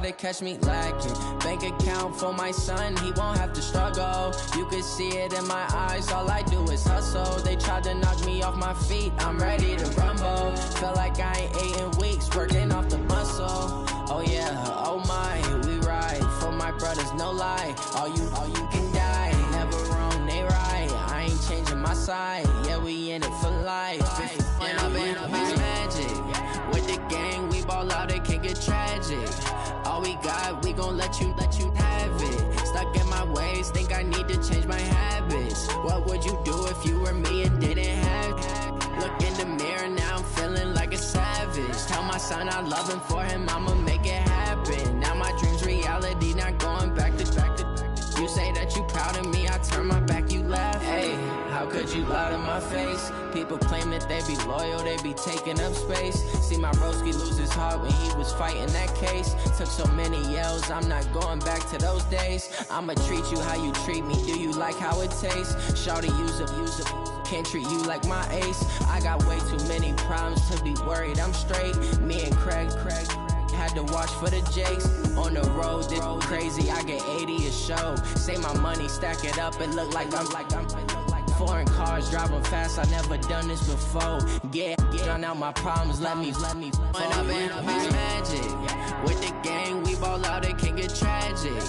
to catch me lacking. Bank account for my son, he won't have to struggle. You can see it in my eyes, all I do is hustle. They tried to knock me off my feet, I'm ready to rumble. Felt like I ain't ate in weeks, working off the muscle. Oh yeah, oh my, we ride for my brothers, no lie. All you can die, never wrong, they right. I ain't changing my side, yeah, we in it for life. When I've been magic, with the gang, we ball out, it can get tragic. All we got, we gon' let you have it. Stuck in my ways, think I need to change my habits. What would you do if you were me and didn't have it? Look in the mirror, now I'm feeling like a savage. Tell my son I love him, for him I'ma make it happen. Now my dream's reality, not going back to. You say that you proud of me, I turn my back, you laugh. Hey, how could you lie to my face? People claim that they be loyal, they be taking up space. See my broski lose his heart when he was fighting that case. Took so many yells, I'm not going back to those days. I'ma treat you how you treat me, do you like how it tastes? Shawty, use up, can't treat you like my ace. I got way too many problems to be worried, I'm straight. Me and Craig had to watch for the Jakes. On the road, this crazy, I get 80 a show. Say my money, stack it up, it look like I'm foreign cars, driving fast, I never done this before. Yeah, drown out my problems, let me When I've been magic, with the gang, we ball out, it can get tragic.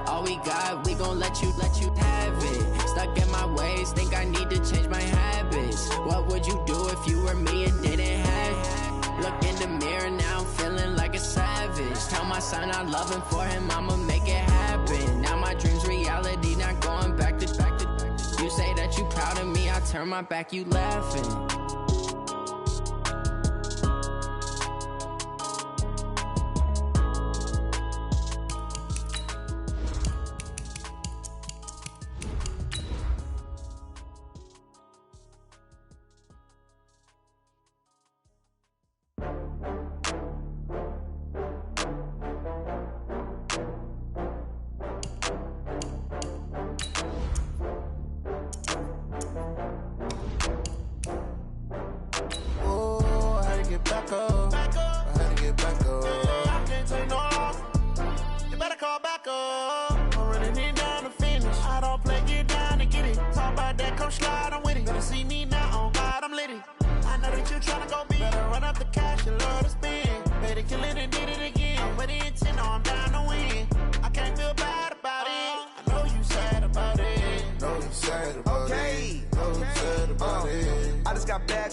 All we got, we gon' let you have it. Stuck in my ways, think I need to change my habits. What would you do if you were me and didn't have it? Look in the mirror, now I'm feeling like a savage. Tell my son I love him, for him I'ma make it happen. Now my dream's reality, not going back to. You say that you proud of me, I turn my back, you laughing.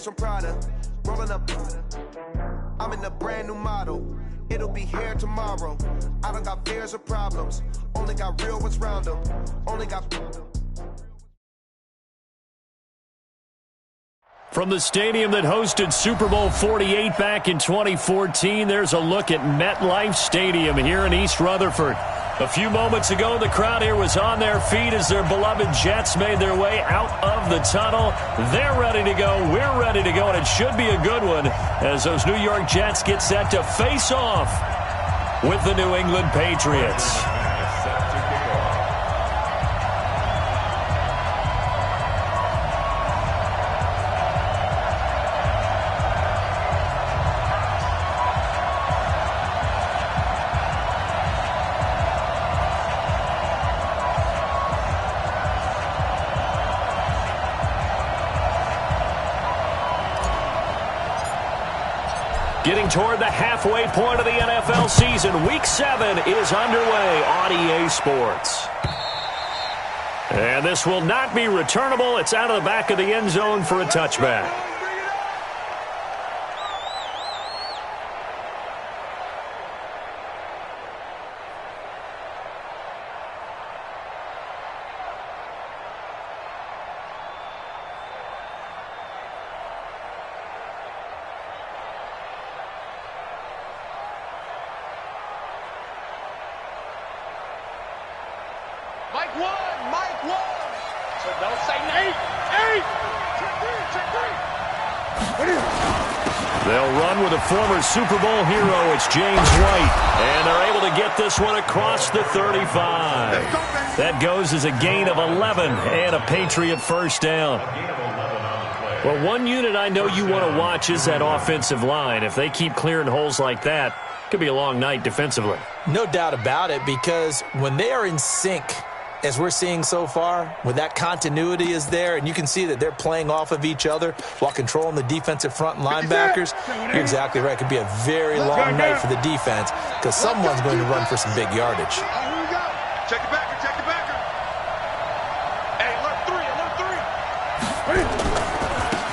From Prada, rolling up. I'm in a brand new model. It'll be here tomorrow. I don't got fears or problems. Only got real ones round them. Only got. From the stadium that hosted Super Bowl 48 back in 2014, there's a look at MetLife Stadium here in East Rutherford. A few moments ago, the crowd here was on their feet as their beloved Jets made their way out of the tunnel. They're ready to go. We're ready to go, and it should be a good one as those New York Jets get set to face off with the New England Patriots. Getting toward the halfway point of the NFL season. Week 7 is underway on EA Sports. And this will not be returnable. It's out of the back of the end zone for a touchback. Mike one. So don't say Nate. Check three. They'll run with a former Super Bowl hero. It's James White. And they're able to get this one across the 35. That goes as a gain of 11 and a Patriot first down. Well, one unit I know you want to watch is that offensive line. If they keep clearing holes like that, Could be a long night defensively. No doubt about it, because when they are in sync, as we're seeing so far, when that continuity is there and you can see that they're playing off of each other while controlling the defensive front and linebackers, you're exactly right. It could be a very long night for the defense because someone's going to run for some big yardage. Here we go. Check the backer, check the backer. Hey, alert 3.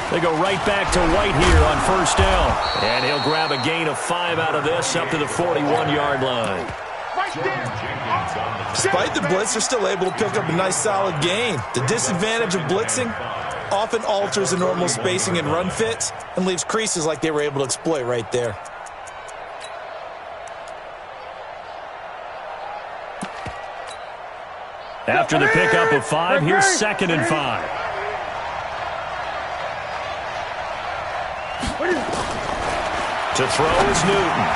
They go right back to White here on first down. And he'll grab a gain of 5 out of this up to the 41-yard line. Despite the blitz, they're still able to pick up a nice solid gain. The disadvantage of blitzing often alters the normal spacing and run fits and leaves creases like they were able to exploit right there. After the pickup of 5, here's 2nd and 5. To throw is Newton.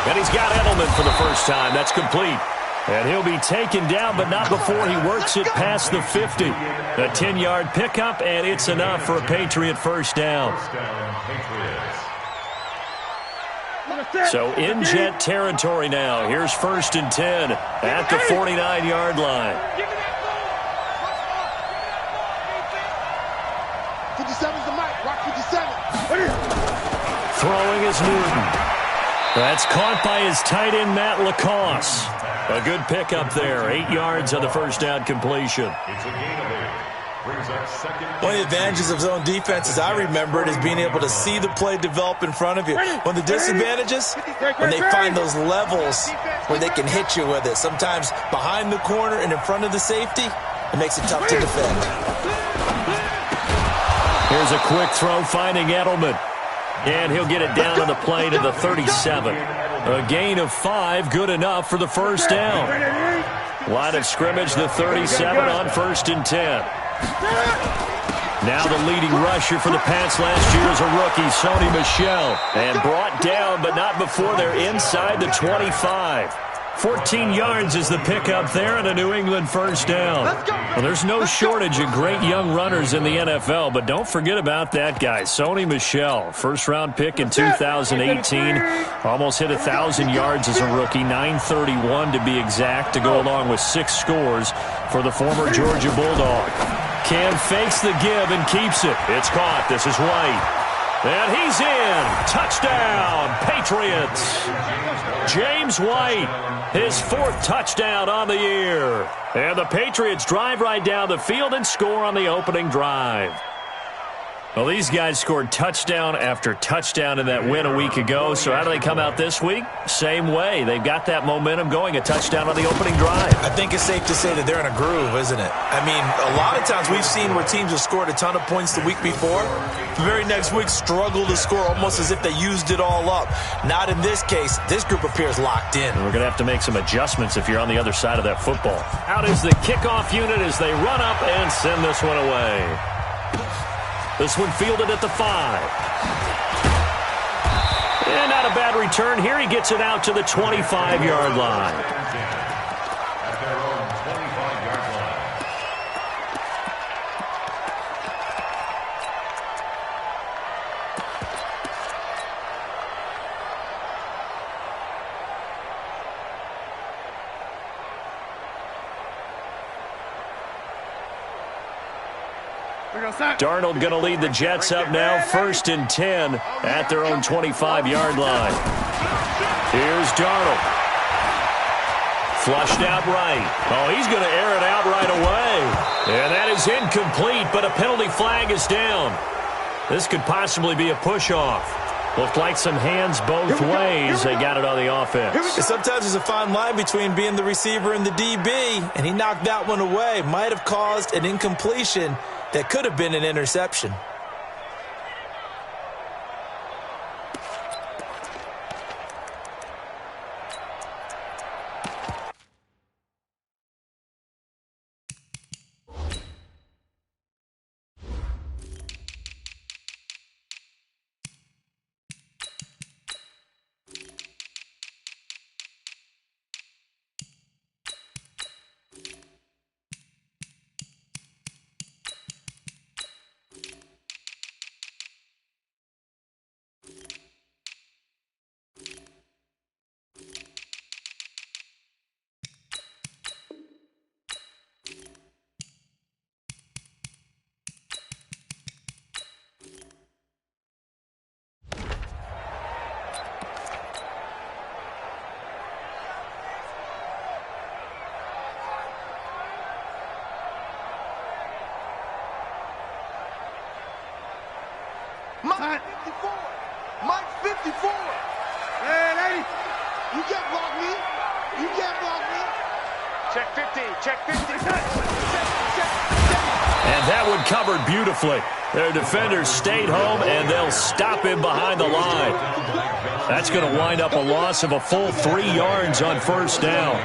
And he's got Edelman for the first time. That's complete. And he'll be taken down, but not before he works it past the 50. A 10-yard pickup, and it's enough for a Patriot first down. So in Jet territory now. Here's 1st and 10 at the 49-yard line. 57's the mic. Rock 57. Throwing is Newton. That's caught by his tight end, Matt Lacoste. A good pickup there. 8 yards on the first down completion. One of the advantages of zone defense, as I remember it, is being able to see the play develop in front of you. One of the disadvantages, when they find those levels where they can hit you with it, sometimes behind the corner and in front of the safety, it makes it tough to defend. Here's a quick throw finding Edelman. And he'll get it down to the play to the 37. A gain of 5, good enough for the first down. Line of scrimmage, the 37 on 1st and 10. Now the leading rusher for the Pats last year is a rookie, Sony Michel. And brought down, but not before they're inside the 25. 14 yards is the pickup there and a New England first down. Well, there's no shortage of great young runners in the NFL, but don't forget about that guy, Sony Michel. First-round pick in 2018. Almost hit 1,000 yards as a rookie, 931 to be exact, to go along with 6 scores for the former Georgia Bulldog. Cam fakes the give and keeps it. It's caught. This is White. And he's in. Touchdown, Patriots. James White, his 4th touchdown on the year. And the Patriots drive right down the field and score on the opening drive. Well, these guys scored touchdown after touchdown in that win a week ago. So how do they come out this week? Same way. They've got that momentum going, a touchdown on the opening drive. I think it's safe to say that they're in a groove, isn't it? I mean, a lot of times we've seen where teams have scored a ton of points the week before. The very next week struggle to score almost as if they used it all up. Not in this case. This group appears locked in. And we're going to have to make some adjustments if you're on the other side of that football. Out is the kickoff unit as they run up and send this one away. This one fielded at the 5. And not a bad return here. He gets it out to the 25-yard line. Darnold going to lead the Jets up now, 1st and 10 at their own 25-yard line. Here's Darnold. Flushed out right. Oh, he's going to air it out right away. And that is incomplete, but a penalty flag is down. This could possibly be a push-off. Looked like some hands both ways. They got it on the offense. Sometimes there's a fine line between being the receiver and the DB, and he knocked that one away. Might have caused an incompletion that could have been an interception. Mike 54. Mike 54. Hey, you can't block me. You can't block me. Check 50. Check 50. And that one covered beautifully. Their defenders stayed home, and they'll stop him behind the line. That's going to wind up a loss of a full 3 yards on first down.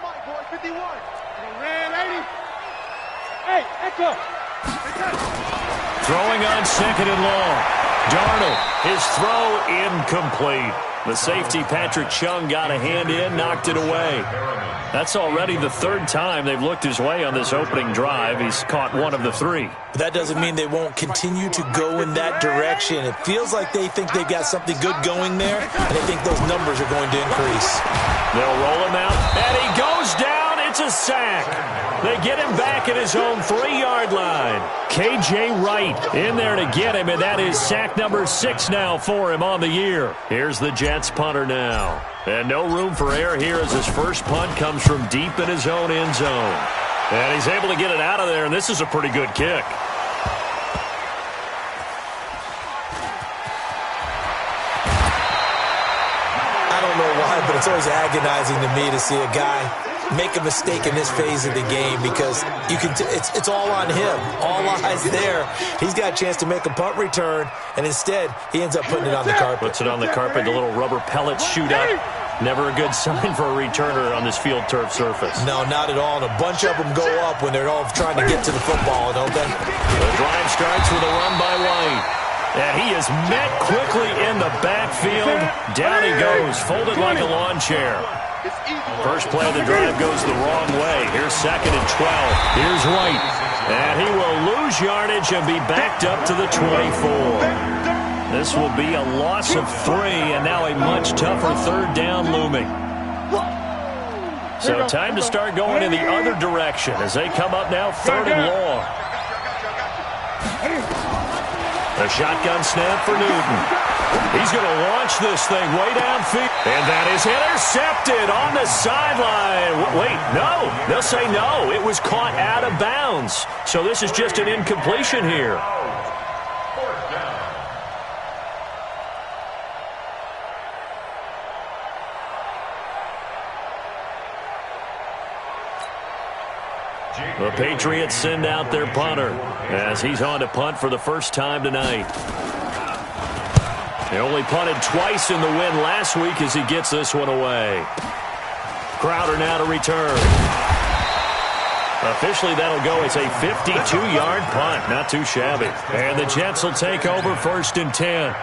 Mike, boy, 51. Red 80. Hey, Echo. Throwing on second and long. Darnold, his throw incomplete. The safety, Patrick Chung, got a hand in, knocked it away. That's already the 3rd time they've looked his way on this opening drive. He's caught 1 of the 3. But that doesn't mean they won't continue to go in that direction. It feels like they think they've got something good going there, and they think those numbers are going to increase. They'll roll him out, and he goes down. It's a sack. They get him back at his own 3-yard line. K.J. Wright in there to get him, and that is sack number 6 now for him on the year. Here's the Jets punter now. And no room for error here as his first punt comes from deep in his own end zone. And he's able to get it out of there, and this is a pretty good kick. I don't know why, but it's always agonizing to me to see a guy make a mistake in this phase of the game because you can. It's all on him. All eyes there. He's got a chance to make a punt return, and instead he ends up putting it on the carpet. Puts it on the carpet. The little rubber pellets shoot up. Never a good sign for a returner on this field turf surface. No, not at all. And a bunch of them go up when they're all trying to get to the football, don't they? The drive starts with a run by White. And he is met quickly in the backfield. Down he goes, folded like a lawn chair. First play of the drive goes the wrong way. Here's 2nd and 12. Here's White. And he will lose yardage and be backed up to the 24. This will be a loss of 3, and now a much tougher 3rd down looming. So time to start going in the other direction as they come up now 3rd and long. A shotgun snap for Newton. He's going to launch this thing way downfield. And that is intercepted on the sideline. Wait, no. They'll say no. It was caught out of bounds. So this is just an incompletion here. The Patriots send out their punter as he's on to punt for the first time tonight. They only punted twice in the win last week as he gets this one away. Crowder now to return. Officially, that'll go as a 52-yard punt. Not too shabby. And the Jets will take over 1st and 10.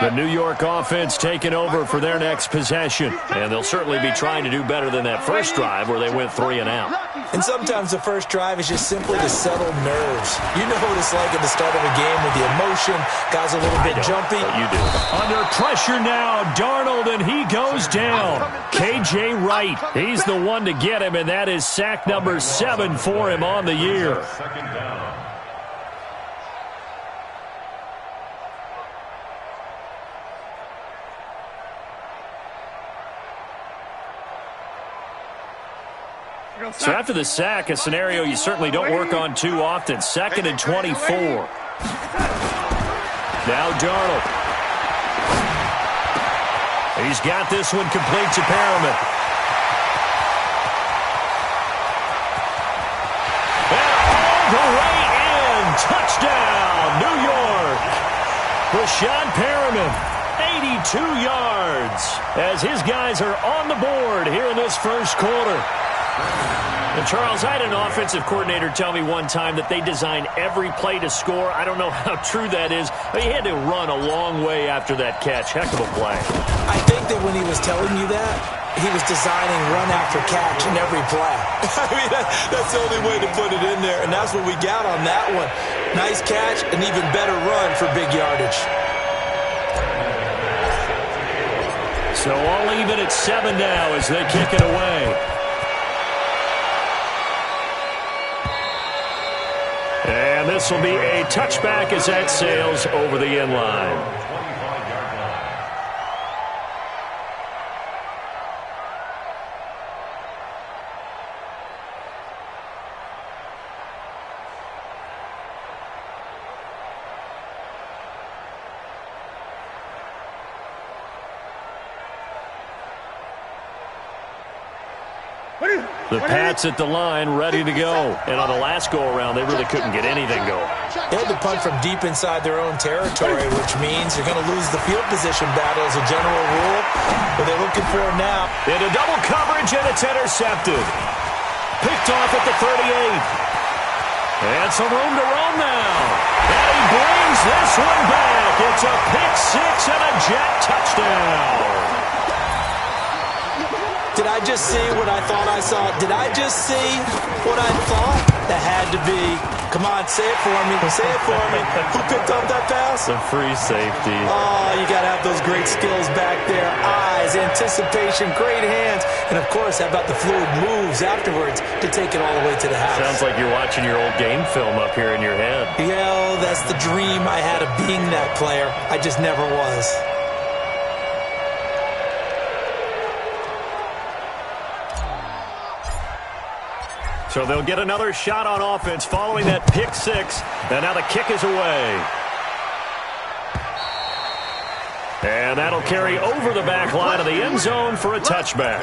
The New York offense taking over for their next possession. And they'll certainly be trying to do better than that first drive where they went 3 and out. And sometimes the first drive is just simply to settle nerves. You know what it's like at the start of a game with the emotion. Guys a little bit jumpy. You do. Under pressure now, Darnold, and he goes down. K.J. Wright, he's the one to get him, and that is sack number 7 for him on the year. So after the sack, a scenario you certainly don't work on too often. 2nd and 24. Now Darnold. He's got this one complete to Perriman. And all the way in. Touchdown, New York. Rashawn Perriman, 82 yards as his guys are on the board here in this first quarter. And Charles, I had an offensive coordinator tell me one time that they design every play to score. I don't know how true that is, but he had to run a long way after that catch. Heck of a play. I think that when he was telling you that, he was designing run after catch in every play. I mean, that's the only way to put it in there, and that's what we got on that one. Nice catch, an even better run for big yardage. So all even at 7 now as they kick it away. And this will be a touchback as that sails over the end line. The Pats at the line, ready to go. And on the last go-around, they really couldn't get anything going. They had to punt from deep inside their own territory, which means you're going to lose the field position battle as a general rule. But they're looking for it now. Into double coverage, and it's intercepted. Picked off at the 38. And some room to roam now. And he brings this one back. It's a pick six and a jet touchdown. Did I just see what I thought I saw? Did I just see what I thought? That had to be. Come on, say it for me. Say it for me. Who picked up that pass? The free safety. Oh, you got to have those great skills back there. Eyes, anticipation, great hands. And, of course, how about the fluid moves afterwards to take it all the way to the house? Sounds like you're watching your old game film up here in your head. Yeah, that's the dream I had of being that player. I just never was. So they'll get another shot on offense following that pick six. And now the kick is away. And that'll carry over the back line of the end zone for a touchback.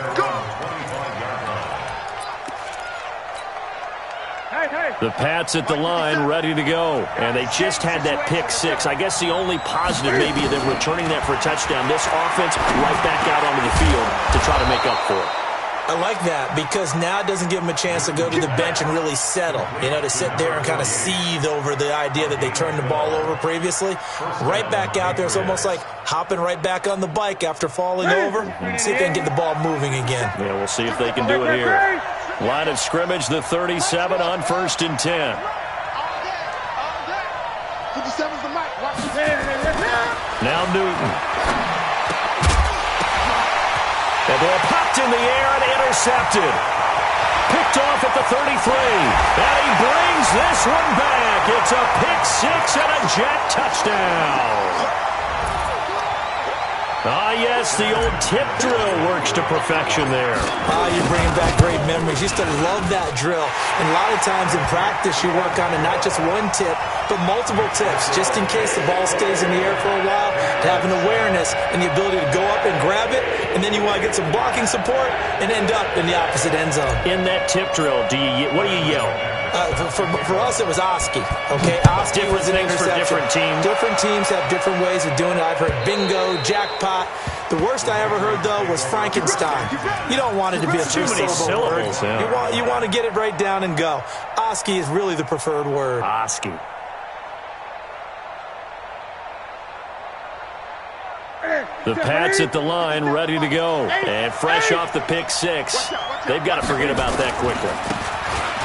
The Pats at the line, ready to go. And they just had that pick six. I guess the only positive maybe of them returning that for a touchdown. This offense right back out onto the field to try to make up for it. I like that because now it doesn't give them a chance to go to the bench and really settle, to sit there and kind of seethe over the idea that they turned the ball over previously. Right back out there. It's almost like hopping right back on the bike after falling over. See if they can get the ball moving again. Yeah, we'll see if they can do it here. Line of scrimmage, the 37 on 1st and 10. 57's the mic. Now Newton. The ball popped in the air and intercepted. Picked off at the 33. And he brings this one back. It's a pick six and a jet touchdown. Ah, yes, the old tip drill works to perfection there. You're bringing back great memories. Used to love that drill. And a lot of times in practice, you work on it, not just one tip, but multiple tips, just in case the ball stays in the air for a while, to have an awareness and the ability to go up and grab it, and then you want to get some blocking support and end up in the opposite end zone. In that tip drill, what do you yell? For us, it was Oski. Okay, Oski was an interception. For different teams. Different teams have different ways of doing it. I've heard bingo, jackpot. The worst I ever heard, though, was Frankenstein. You don't want it to be a three-syllable word. Yeah. You want to get it right down and go. Oski is really the preferred word. Oski. The Pats at the line, ready to go. And fresh off the pick six. They've got to forget about that quickly.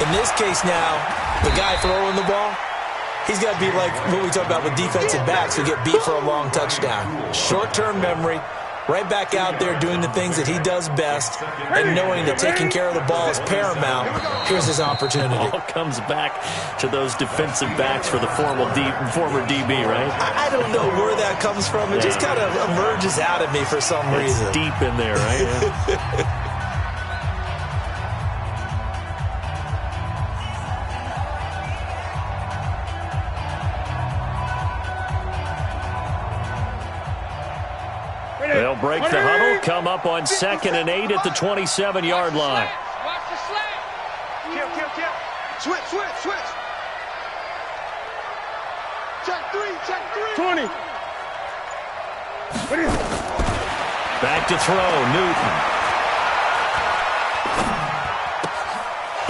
In this case now, the guy throwing the ball, he's got to be like what we talk about with defensive backs who get beat for a long touchdown. Short-term memory, right back out there doing the things that he does best, and knowing that taking care of the ball is paramount. Here's his opportunity. All comes back to those defensive backs for the former DB, right? I don't know where that comes from. It just kind of emerges out of me for some reason. It's deep in there, right? Yeah. They'll break the huddle, come up on 2nd and 8 at the 27-yard line. Watch the slant. Kill. Switch. Check three. 20. What is it? Back to throw, Newton.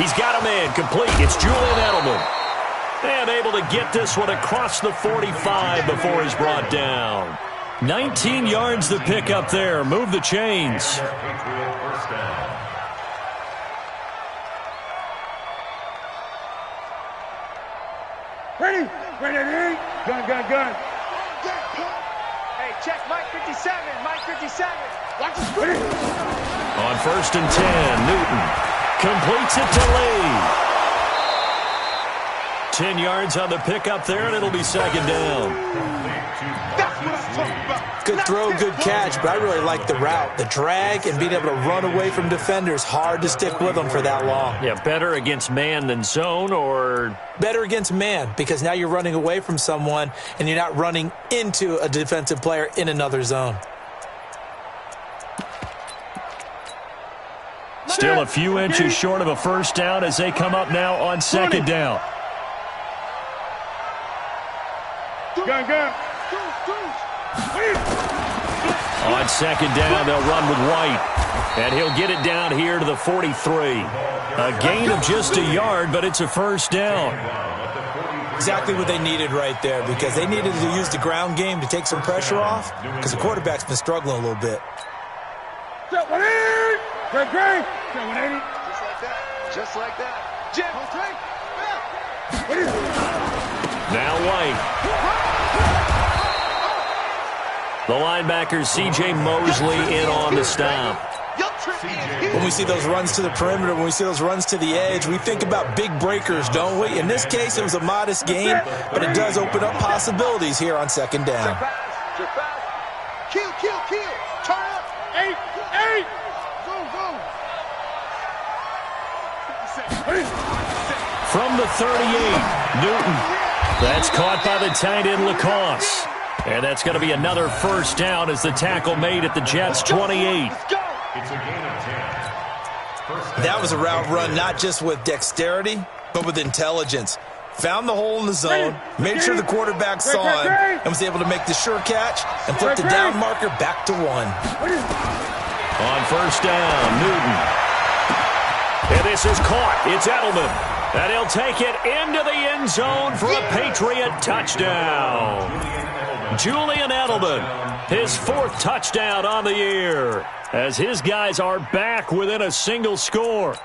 He's got a man complete. It's Julian Edelman. And able to get this one across the 45 before he's brought down. 19 yards to pick up there. Move the chains. Ready? Ready? Gun. Hey, check Mike 57. Mike 57. Watch the screen. On 1st and 10, Newton completes it to Lee. 10 yards on the pickup there, and it'll be 2nd down. That's what I'm talking about. Good throw, good catch, but I really like the route. The drag and being able to run away from defenders, hard to stick with them for that long. Yeah, better against man than zone, or? Better against man, because now you're running away from someone and you're not running into a defensive player in another zone. Still a few inches short of a 1st down as they come up now on 2nd down. Gun. On 2nd down, they'll run with White. And he'll get it down here to the 43. A gain of just a yard, but it's a 1st down. Exactly what they needed right there, because they needed to use the ground game to take some pressure off, because the quarterback's been struggling a little bit. Great. Just like that. Jim. Now White. The linebacker, C.J. Mosley, in on the stop. When we see those runs to the perimeter, when we see those runs to the edge, we think about big breakers, don't we? In this case, it was a modest gain, but it does open up possibilities here on 2nd down. Kill. Turn up. 8. Go. From the 38, Newton. That's caught by the tight end, Lacoste. And that's going to be another 1st down as the tackle made at the Jets' 28. That was a route run not just with dexterity, but with intelligence. Found the hole in the zone, made sure the quarterback saw him, and was able to make the sure catch and flip the down marker back to 1. On 1st down, Newton. And this is caught. It's Edelman. And he'll take it into the end zone for a Patriot touchdown. Julian Edelman, his 4th touchdown on the year, as his guys are back within a single score.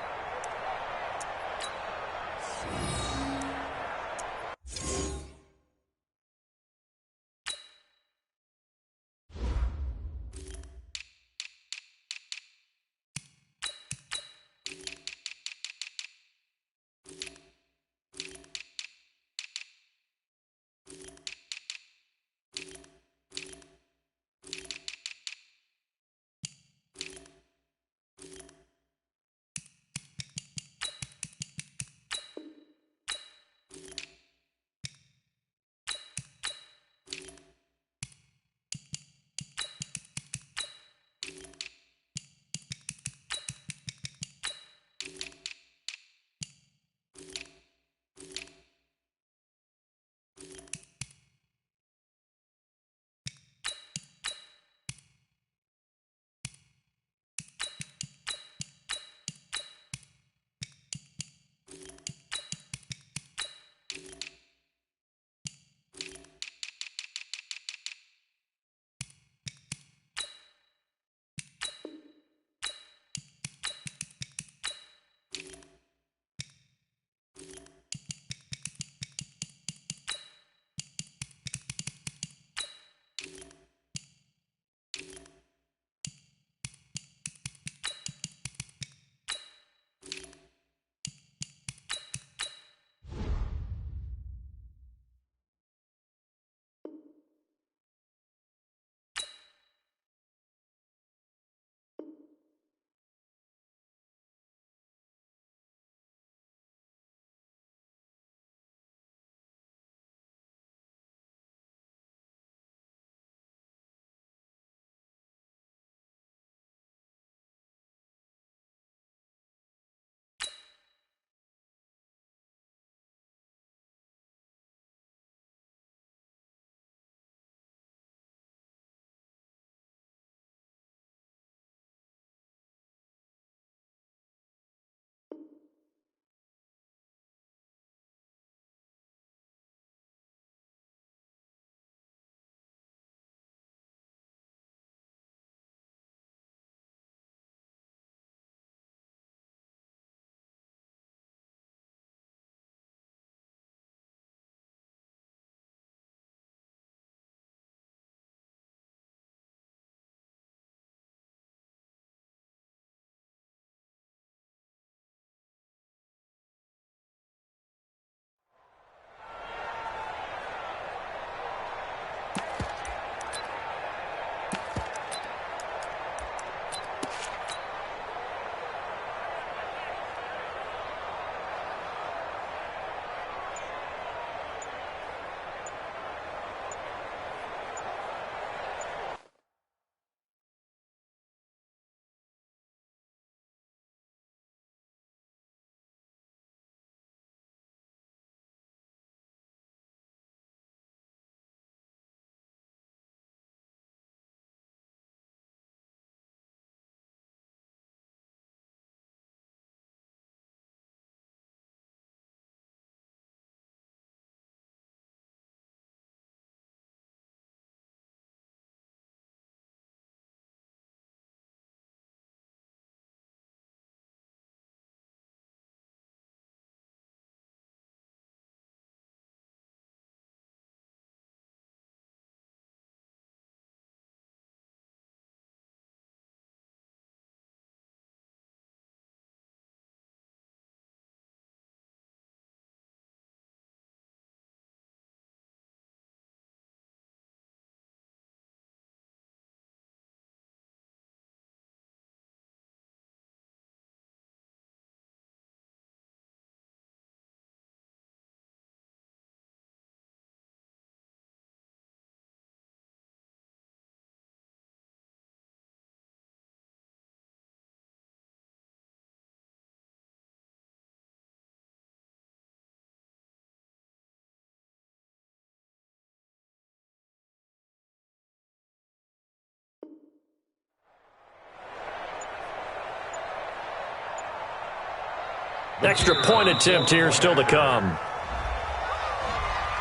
Extra point attempt here still to come.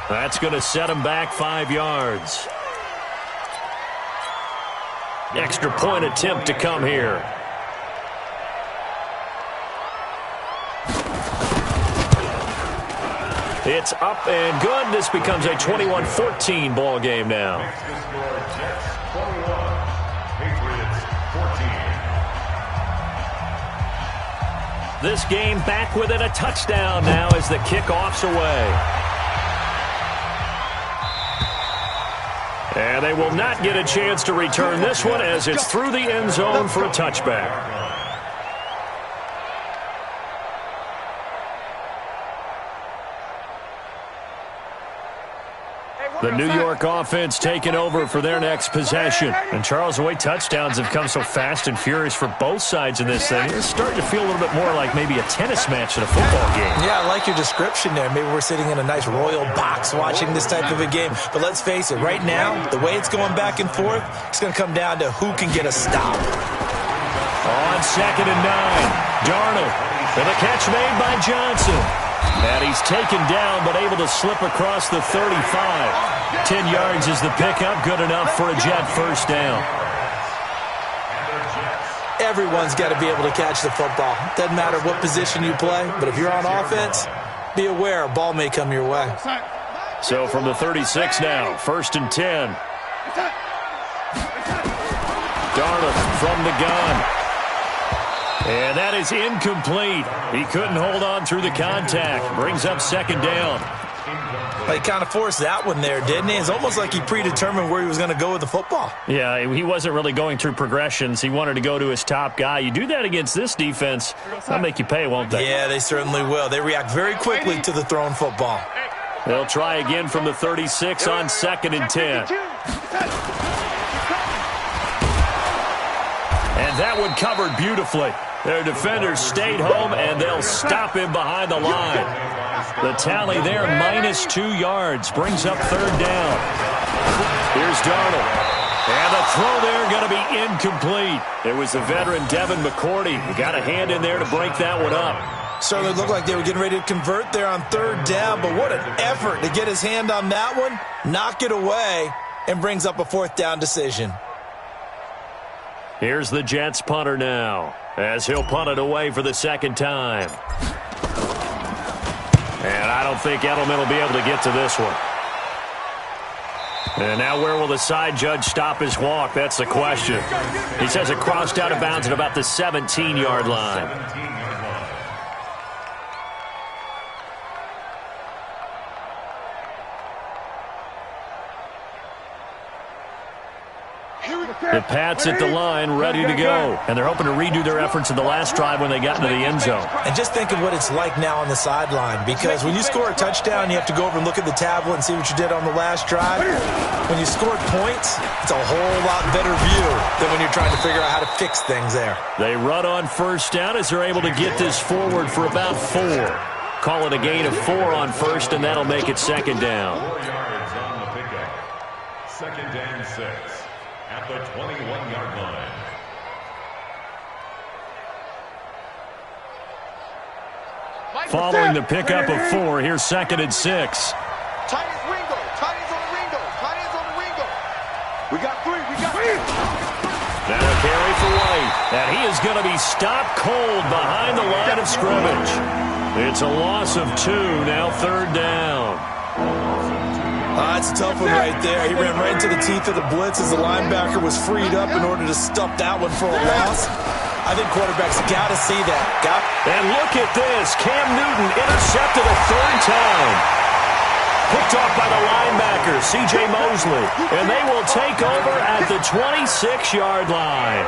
That's going to set him back 5 yards. Extra point attempt to come here. It's up and good. This becomes a 21-14 ball game now. This game back within a touchdown now as the kickoff's away. And they will not get a chance to return this one as it's through the end zone for a touchback. The New York offense taking over for their next possession. And Charles, the way touchdowns have come so fast and furious for both sides in this thing, it's starting to feel a little bit more like maybe a tennis match than a football game. Yeah, I like your description there. Maybe we're sitting in a nice royal box watching this type of a game. But let's face it, right now, the way it's going back and forth, it's going to come down to who can get a stop. On 2nd and 9, Darnold with a catch made by Johnson. And he's taken down, but able to slip across the 35. 10 yards is the pickup, good enough for a Jet first down. Everyone's got to be able to catch the football. Doesn't matter what position you play, but if you're on offense, be aware a ball may come your way. So from the 36 now, 1st and 10. Darnold from the gun. And that is incomplete. He couldn't hold on through the contact. Brings up 2nd down. He kind of forced that one there, didn't he? It's almost like he predetermined where he was going to go with the football. Yeah, he wasn't really going through progressions. He wanted to go to his top guy. You do that against this defense, they'll make you pay, won't they? Yeah, they certainly will. They react very quickly to the thrown football. They'll try again from the 36 on 2nd and 10. And that one covered beautifully. Their defenders stayed home, and they'll stop him behind the line. The tally there, -2 yards, brings up 3rd down. Here's Darnold. And the throw there going to be incomplete. It was the veteran Devin McCourty who got a hand in there to break that one up. Certainly looked like they were getting ready to convert there on 3rd down, but what an effort to get his hand on that one, knock it away, and brings up a 4th down decision. Here's the Jets punter now, as he'll punt it away for the 2nd time. And I don't think Edelman will be able to get to this one. And now where will the side judge stop his walk? That's the question. He says it crossed out of bounds at about the 17-yard line. The Pats at the line, ready to go. And they're hoping to redo their efforts in the last drive when they got into the end zone. And just think of what it's like now on the sideline, because when you score a touchdown, you have to go over and look at the tablet and see what you did on the last drive. When you scored points, it's a whole lot better view than when you're trying to figure out how to fix things there. They run on 1st down as they're able to get this forward for about 4. Call it a gain of 4 on 1st, and that'll make it 2nd down. 2nd and 6. At the 21-yard line. Following the pickup of 4, here's 2nd and 6. Tight ends Ringo. Tight ends on the Ringo. Tight ends on the Ringo. We got 3. We got 3. Now a carry for White. And he is going to be stopped cold behind the line of scrimmage. It's a loss of 2, now 3rd down. That's a tough one right there. He ran right into the teeth of the blitz as the linebacker was freed up in order to stop that one for a loss. I think quarterbacks got to see that. And look at this. Cam Newton intercepted a 3rd time. Picked off by the linebacker, C.J. Mosley. And they will take over at the 26-yard line.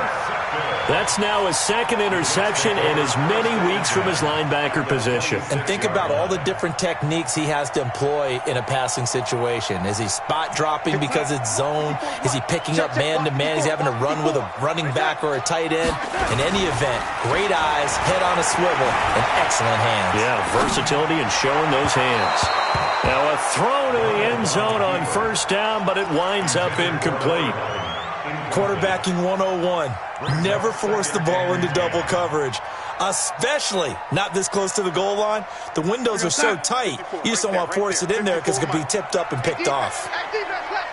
That's now his 2nd interception in as many weeks from his linebacker position. And think about all the different techniques he has to employ in a passing situation. Is he spot dropping because it's zone? Is he picking up man-to-man? Is he having to run with a running back or a tight end? In any event, great eyes, head on a swivel, and excellent hands. Yeah, versatility and showing those hands. Now a throw to the end zone on 1st down, but it winds up incomplete. Quarterbacking 101. Never force the ball into double coverage. especially not this close to the goal line. The windows are so tight, you just don't want to force it in there because it could be tipped up and picked off.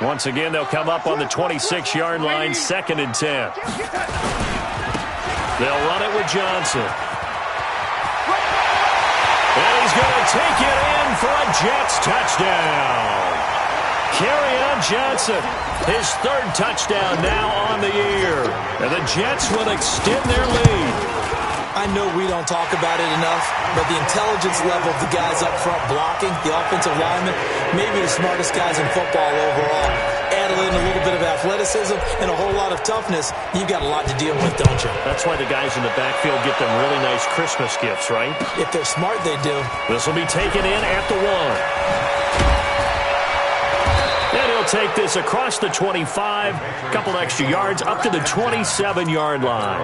Once again, they'll come up on the 26-yard line, 2nd and 10. They'll run it with Johnson. And he's going to take it in for a Jets touchdown. Kerryon Johnson, his 3rd touchdown now on the year. And the Jets will extend their lead. I know we don't talk about it enough, but the intelligence level of the guys up front blocking, the offensive linemen, maybe the smartest guys in football overall. Add in a little bit of athleticism and a whole lot of toughness, you've got a lot to deal with, don't you? That's why the guys in the backfield get them really nice Christmas gifts, right? If they're smart, they do. This will be taken in at the 1. And he'll take this across the 25, a couple extra yards, up to the 27-yard line.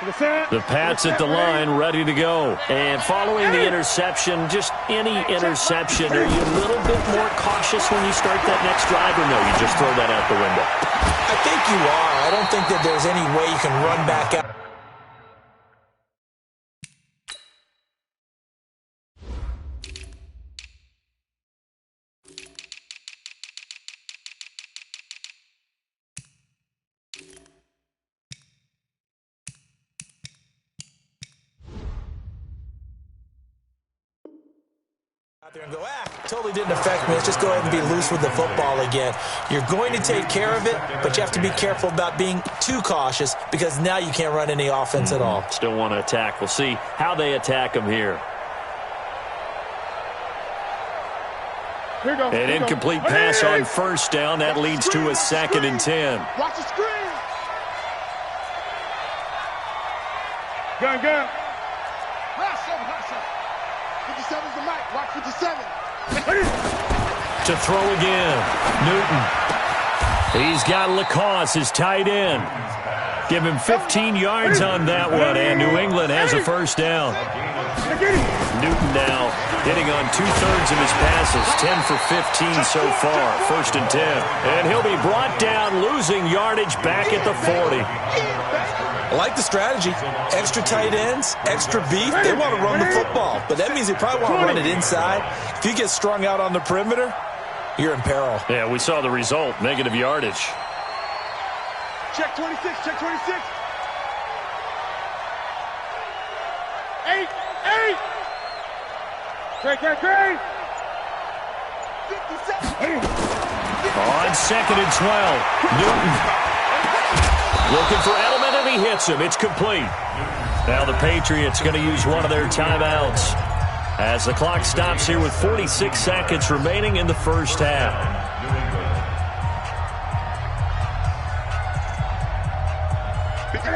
The Pats at the line, ready to go. And following the interception, just any interception, are you a little bit more cautious when you start that next drive, or no, you just throw that out the window? I think you are. I don't think that there's any way you can run back out. There and go, totally didn't affect me. Let's just go ahead and be loose with the football again. You're going to take care of it, but you have to be careful about being too cautious because now you can't run any offense at all. Still want to attack. We'll see how they attack them here. An incomplete pass on 1st down. That leads to a 2nd and 10. Watch the screen. Gun. Watch 57. To throw again. Newton. He's got Lacoste, his tight end. Give him 15 yards on that one, and New England has a 1st down. Newton now hitting on 2/3 of his passes, 10 for 15 so far, 1st and 10. And he'll be brought down, losing yardage back at the 40. I like the strategy. Extra tight ends, extra beef. They want to run the football, but that means they probably want to run it inside. If you get strung out on the perimeter, you're in peril. Yeah, we saw the result, negative yardage. Check 26, check 26. 8. Great. 57. On 2nd and 12, Newton looking for Edelman, and he hits him. It's complete. Now the Patriots going to use one of their timeouts as the clock stops here with 46 seconds remaining in the 1st half. It's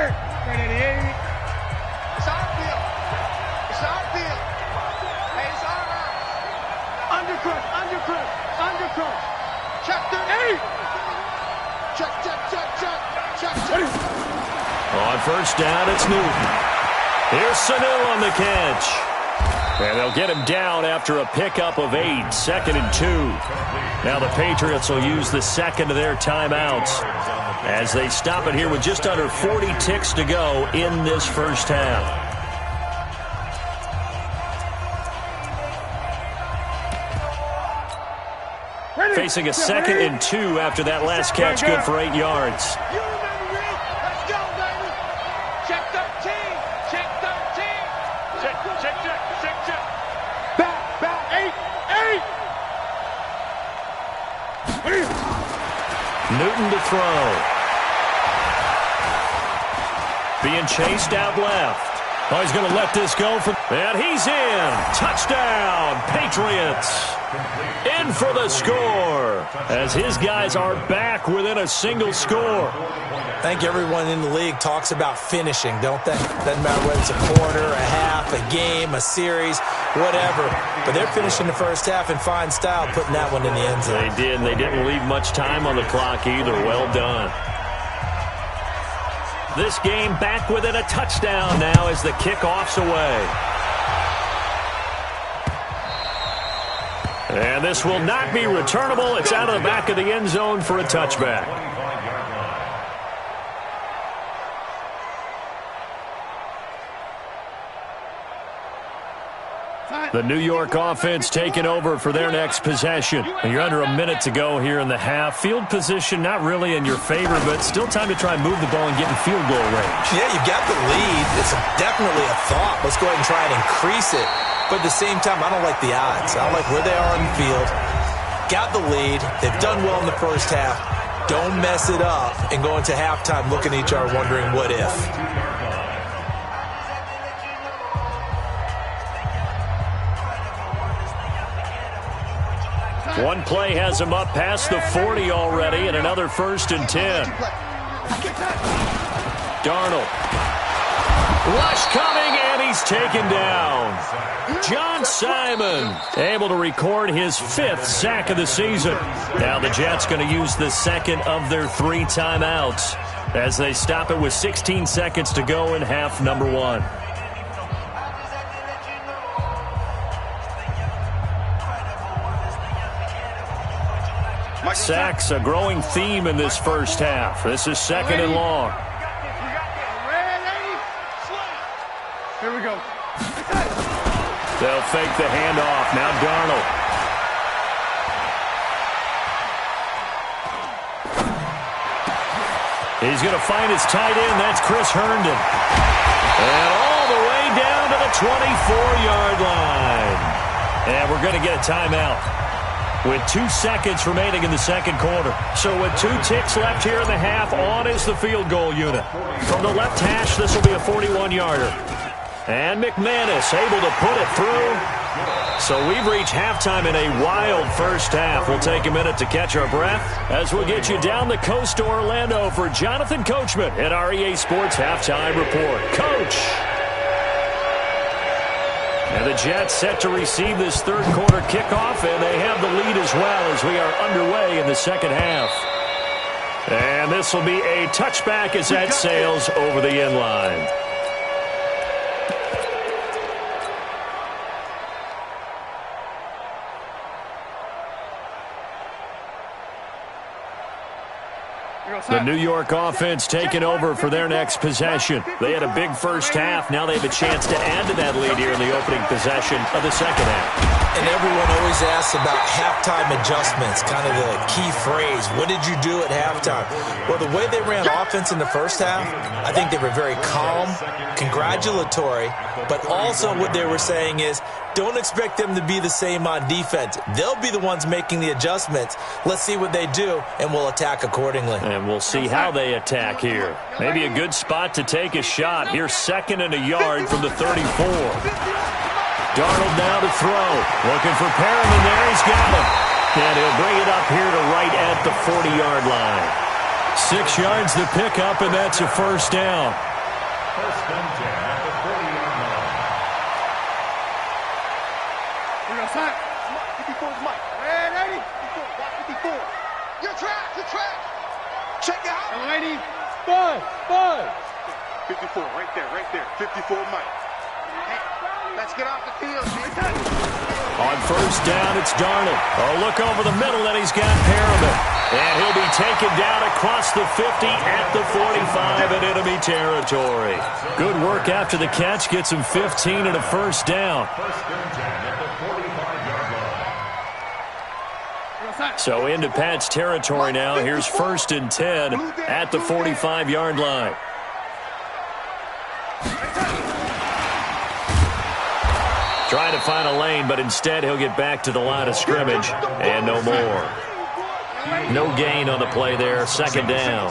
our field. It's our field. Hey, it's our house. Undercrush. Check 38. Check. On 1st down, it's Newton. Here's Sanu on the catch. And they'll get him down after a pickup of 8, 2nd and 2. Now the Patriots will use the 2nd of their timeouts as they stop it here with just under 40 ticks to go in this 1st half. Facing a 2nd and 2 after that last catch, good for 8 yards. You remember me? Let's go, baby. Check 13. Check. Back. 8. Newton to throw. Being chased out left. Oh, he's going to let this go. And he's in. Touchdown, Patriots. In for the score as his guys are back within a single score. I think everyone in the league talks about finishing, don't they? Doesn't matter whether it's a quarter, a half, a game, a series, whatever. But they're finishing the 1st half in fine style, putting that one in the end zone. They did, and they didn't leave much time on the clock either. Well done. This game back within a touchdown now as the kickoff's away. And this will not be returnable. It's out of the back of the end zone for a touchback. The New York offense taking over for their next possession. You're under a minute to go here in the half. Field position not really in your favor, but still time to try and move the ball and get in field goal range. Yeah, you got the lead. It's definitely a thought. Let's go ahead and try and increase it. But at the same time, I don't like the odds. I don't like where they are on the field. Got the lead. They've done well in the first half. Don't mess it up and go into halftime looking at each other wondering what if. One play has him up past the 40 already, and another 1st and 10. Darnold. Rush coming, and he's taken down. John Simon able to record his 5th sack of the season. Now the Jets going to use the second of their 3 timeouts as they stop it with 16 seconds to go in half number 1. Sacks, a growing theme in this first half. This is 2nd and long. Here we go. They'll fake the handoff. Now Darnold. He's going to find his tight end. That's Chris Herndon. And all the way down to the 24-yard line. And we're going to get a timeout with 2 seconds remaining in the second quarter. So with 2 ticks left here in the half, on is the field goal unit. From the left hash, this will be a 41-yarder. And McManus able to put it through. So we've reached halftime in a wild first half. We'll take a minute to catch our breath as we'll get you down the coast to Orlando for Jonathan Coachman at our EA Sports Halftime Report. Coach! And the Jets set to receive this third quarter kickoff, and they have the lead as well as we are underway in the second half. And this will be a touchback as that sails over the end line. The New York offense taking over for their next possession. They had a big first half. Now they have a chance to add to that lead here in the opening possession of the second half. And everyone always asks about halftime adjustments, kind of the key phrase. What did you do at halftime? Well, the way they ran offense in the first half, I think they were very calm, congratulatory, but also what they were saying is, don't expect them to be the same on defense. They'll be the ones making the adjustments. Let's see what they do, and we'll attack accordingly. And we'll see how they attack here. Maybe a good spot to take a shot. Here's 2nd and a yard from the 34. Darnold now to throw. Looking for Perriman there. He's got him. And he'll bring it up here to right at the 40-yard line. 6 yards to pick up, and that's a first down. First and 10 at the 40-yard line. We're going to sign. 54's Mike. Ready? 54. You're trapped. Check it out. Ready? 5. 54, right there. 54 Mike. Let's get off the field. On first down, it's Darnold. A look over the middle, and he's got Perriman. And he'll be taken down across the 50 at the 45 in enemy territory. Good work after the catch. Gets him 15 and a first down. First and 10 at the 45-yard line. So into Pat's territory now. Here's 1st and 10 at the 45-yard line. Trying to find a lane, but instead he'll get back to the line of scrimmage, and no more. No gain on the play there. 2nd down.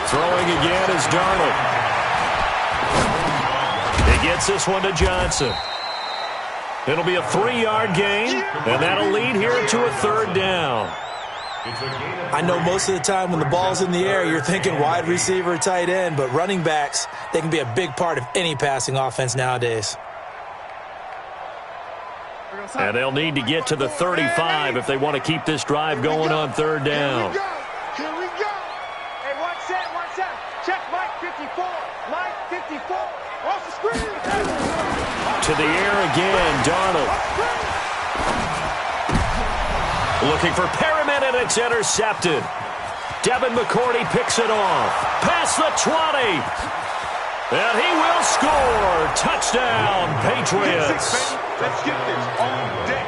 Throwing again is Darnold. He gets this one to Johnson. It'll be a 3-yard gain, and that'll lead here to a 3rd down. I know most of the time when the ball's in the air, you're thinking wide receiver, tight end, but running backs, they can be a big part of any passing offense nowadays. And they'll need to get to the 35 if they want to keep this drive going on 3rd down. Here we go. Hey, watch that. Check Mike 54. Mike 54. Off the screen. To the air again, Darnold. Looking for Perriman, and it's intercepted. Devin McCourty picks it off. Past the 20. And he will score. Touchdown, Patriots. Let's get this all day.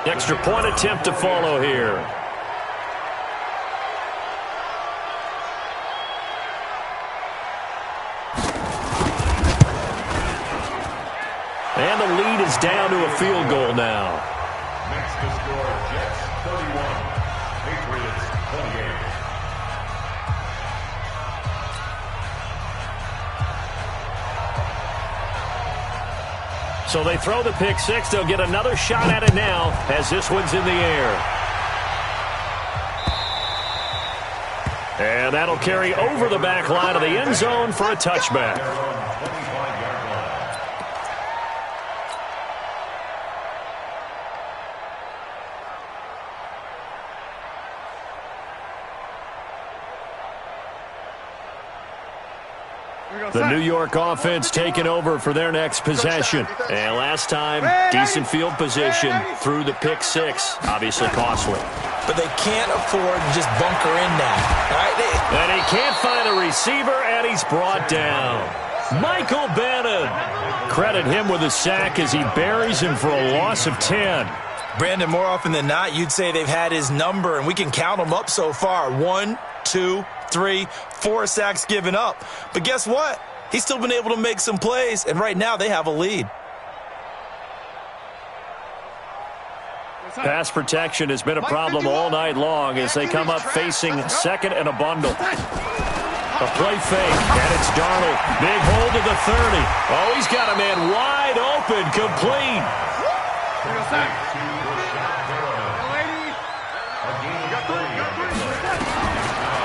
Extra point attempt to follow here. And the lead is down to a field goal now. Next to score, Jets 31, Patriots 28. So they throw the pick six. They'll get another shot at it now as this one's in the air. And that'll carry over the back line of the end zone for a touchback. The New York offense taking over for their next possession. And last time, decent field position through the pick six. Obviously costly. But they can't afford to just bunker in now. All right? And he can't find a receiver, and he's brought down. Michael Bannon. Credit him with a sack as he buries him for a loss of 10. Brandon, more often than not, you'd say they've had his number, and we can count them up so far. 1, 2, 3, 4 sacks given up. But guess what? He's still been able to make some plays, and right now they have a lead. Pass protection has been a problem all night long as they come up facing second and a bundle. A play fake, and it's Darnold. Big hold to the 30. Oh, he's got a man wide open, complete.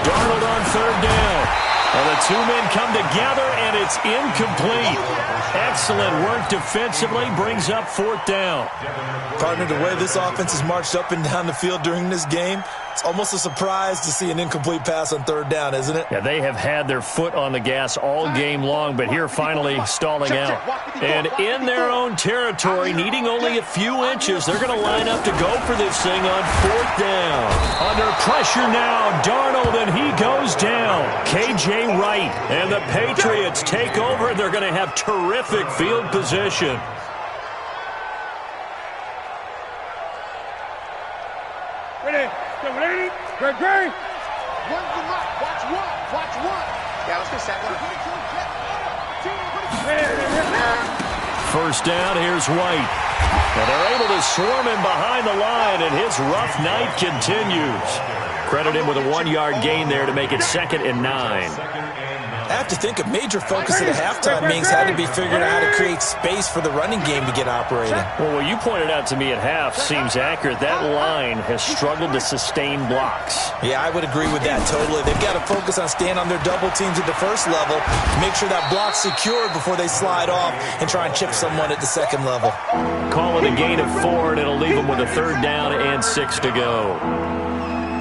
Darnold on third down. And the two men come together, and it's incomplete. Excellent work defensively, brings up fourth down. Partner, the way this offense has marched up and down the field during this game, it's almost a surprise to see an incomplete pass on third down, isn't it? Yeah, they have had their foot on the gas all game long, but here finally stalling out. And in their own territory, needing only a few inches, they're going to line up to go for this thing on fourth down. Under pressure now, Darnold, and he goes down. KJ Wright, and the Patriots take over. They're going to have terrific field position. Great. One's the lock. Watch one. Yeah, let's get second. First down, here's White. And they're able to swarm him behind the line, and his rough night continues. Credit him with a 1-yard gain there to make it 2nd and 9. I have to think a major focus of the halftime meetings had to be figuring out how to create space for the running game to get operating. Well, what you pointed out to me at half seems accurate. That line has struggled to sustain blocks. Yeah, I would agree with that totally. They've got to focus on staying on their double teams at the first level, make sure that block's secured before they slide off and try and chip someone at the second level. Call it a gain of 4, and it'll leave them with a 3rd down and 6 to go.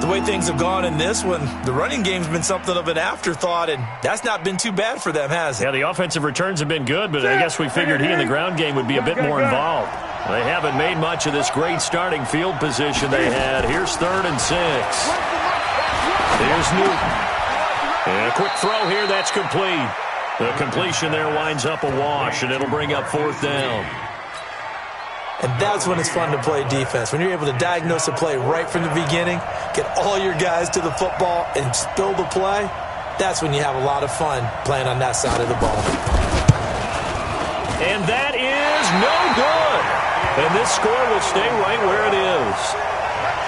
The way things have gone in this one, the running game's been something of an afterthought, and that's not been too bad for them, has it? Yeah, the offensive returns have been good, but I guess we figured he in the ground game would be a bit more involved. They haven't made much of this great starting field position they had. Here's 3rd and 6. Here's Newton. And a quick throw here, that's complete. The completion there winds up a wash, and it'll bring up 4th down. And that's when it's fun to play defense. When you're able to diagnose a play right from the beginning, get all your guys to the football, and spill the play, that's when you have a lot of fun playing on that side of the ball. And that is no good. And this score will stay right where it is.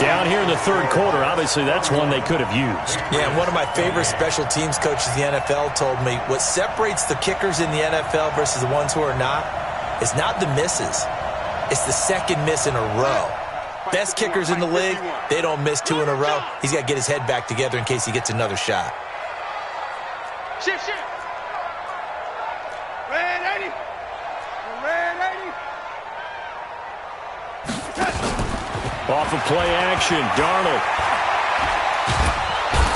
Down here in the 3rd quarter, obviously that's one they could have used. Yeah, and one of my favorite special teams coaches in the NFL told me what separates the kickers in the NFL versus the ones who are not is not the misses. It's the second miss in a row. Best kickers in the league, they don't miss 2 in a row. He's got to get his head back together in case he gets another shot. Shift. Red 80. Off of play action, Darnold.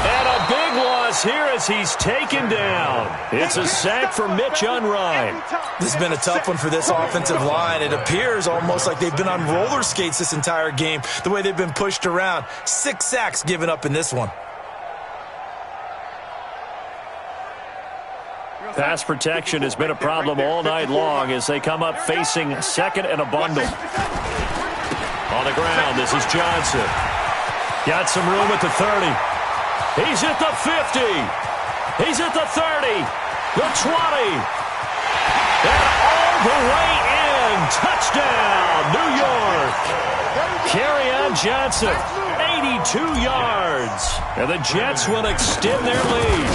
And a big loss here as he's taken down. It's a sack for Mitch Unrein. This has been a tough one for this offensive line. It appears almost like they've been on roller skates this entire game, the way they've been pushed around. 6 sacks given up in this one. pass protection has been a problem all night long as they come up facing second and a bundle. On the ground, this is Johnson. Got some room at the 30. He's at the 50. He's at the 30. The 20. And all the way in. Touchdown, New York. Kerryon Johnson, 82 yards. And the Jets will extend their lead.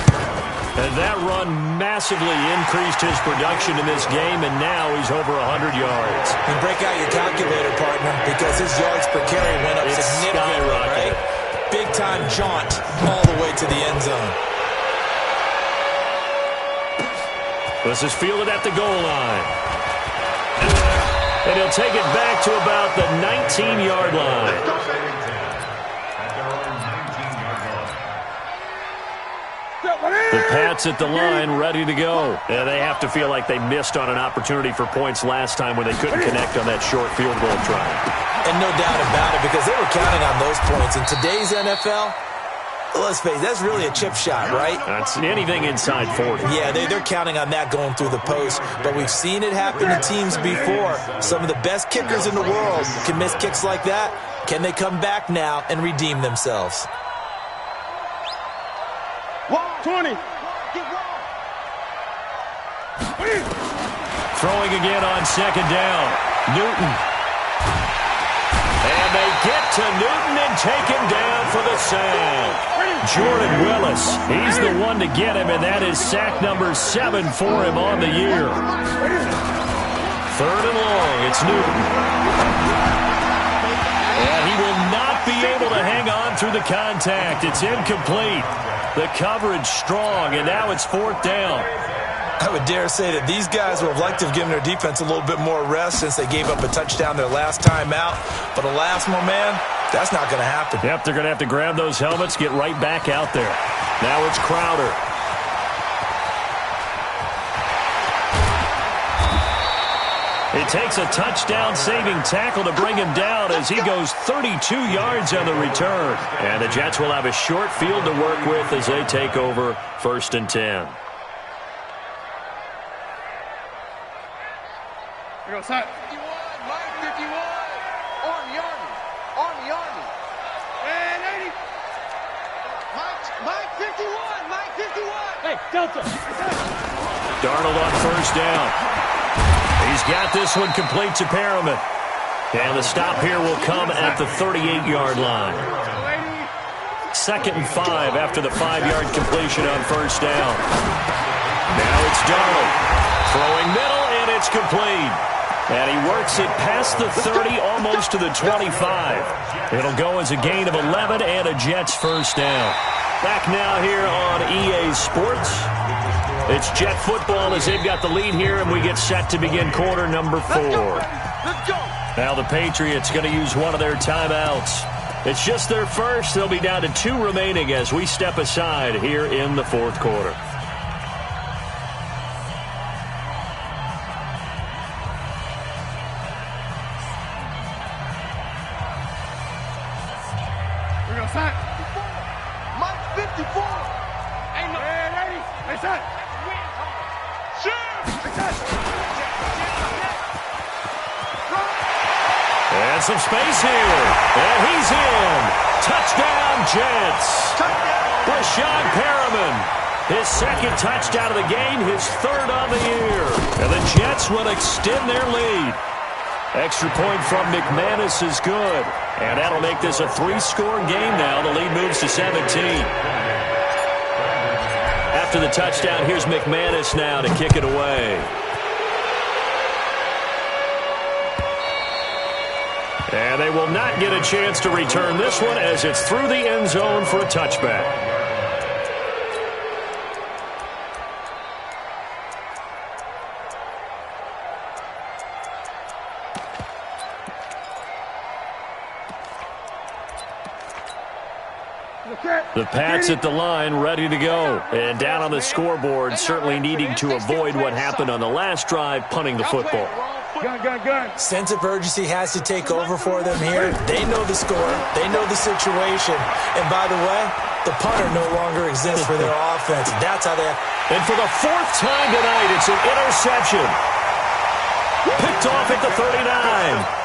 And that run massively increased his production in this game, and now he's over 100 yards. And break out your calculator, partner, because his yards per carry went up significantly, right? Big-time jaunt all the way to the end zone. This is fielded at the goal line. And he'll take it back to about the 19-yard line. The Pats at the line, ready to go. And they have to feel like they missed on an opportunity for points last time when they couldn't connect on that short field goal try. And no doubt about it, because they were counting on those points. In today's NFL, let's face it, that's really a chip shot, right? That's anything inside 40. Yeah, they're counting on that going through the post. But we've seen it happen to teams before. Some of the best kickers in the world can miss kicks like that. Can they come back now and redeem themselves? 20. Throwing again on second down. Newton. And they get to Newton and take him down for the sack. Jordan Willis, he's the one to get him, and that is sack number 7 for him on the year. Third and long, it's Newton. And he will not be able to hang on through the contact. It's incomplete. The coverage strong, and now it's fourth down. I would dare say that these guys would have liked to have given their defense a little bit more rest since they gave up a touchdown their last time out. But alas, my man, that's not going to happen. Yep, they're going to have to grab those helmets, get right back out there. Now it's Crowder. It takes a touchdown-saving tackle to bring him down as he goes 32 yards on the return. And the Jets will have a short field to work with as they take over 1st and 10. Here goes Mike 51, Army. And 80. Mike 51. Hey, Delta. Darnold on first down. He's got this one complete to Perriman. And the stop here will come at the 38-yard line. 2nd and 5 after the 5-yard completion on first down. Now it's Darnold. Throwing middle, and it's complete. And he works it past the 30, almost to the 25. It'll go as a gain of 11 and a Jets first down. Back now here on EA Sports. It's Jet football as they've got the lead here, and we get set to begin quarter number 4. Let's go. Now the Patriots going to use one of their timeouts. It's just their first. They'll be down to 2 remaining as we step aside here in the 4th quarter. Here goes Sack. Mike 54. And 80. Hey, Sack. And some space here. And he's in. Touchdown, Jets. Brashad Perriman. His 2nd touchdown of the game, his 3rd on the year. And the Jets will extend their lead. Extra point from McManus is good. And that'll make this a 3-score game now. The lead moves to 17. After the touchdown, here's McManus now to kick it away. And they will not get a chance to return this one as it's through the end zone for a touchback. The Pats at the line, ready to go. And down on the scoreboard, certainly needing to avoid what happened on the last drive, punting the football. Gun. Sense of urgency has to take over for them here. They know the score. They know the situation. And by the way, The punter no longer exists for their offense. That's how they have. And for the fourth time tonight, it's an interception. Picked off at the 39.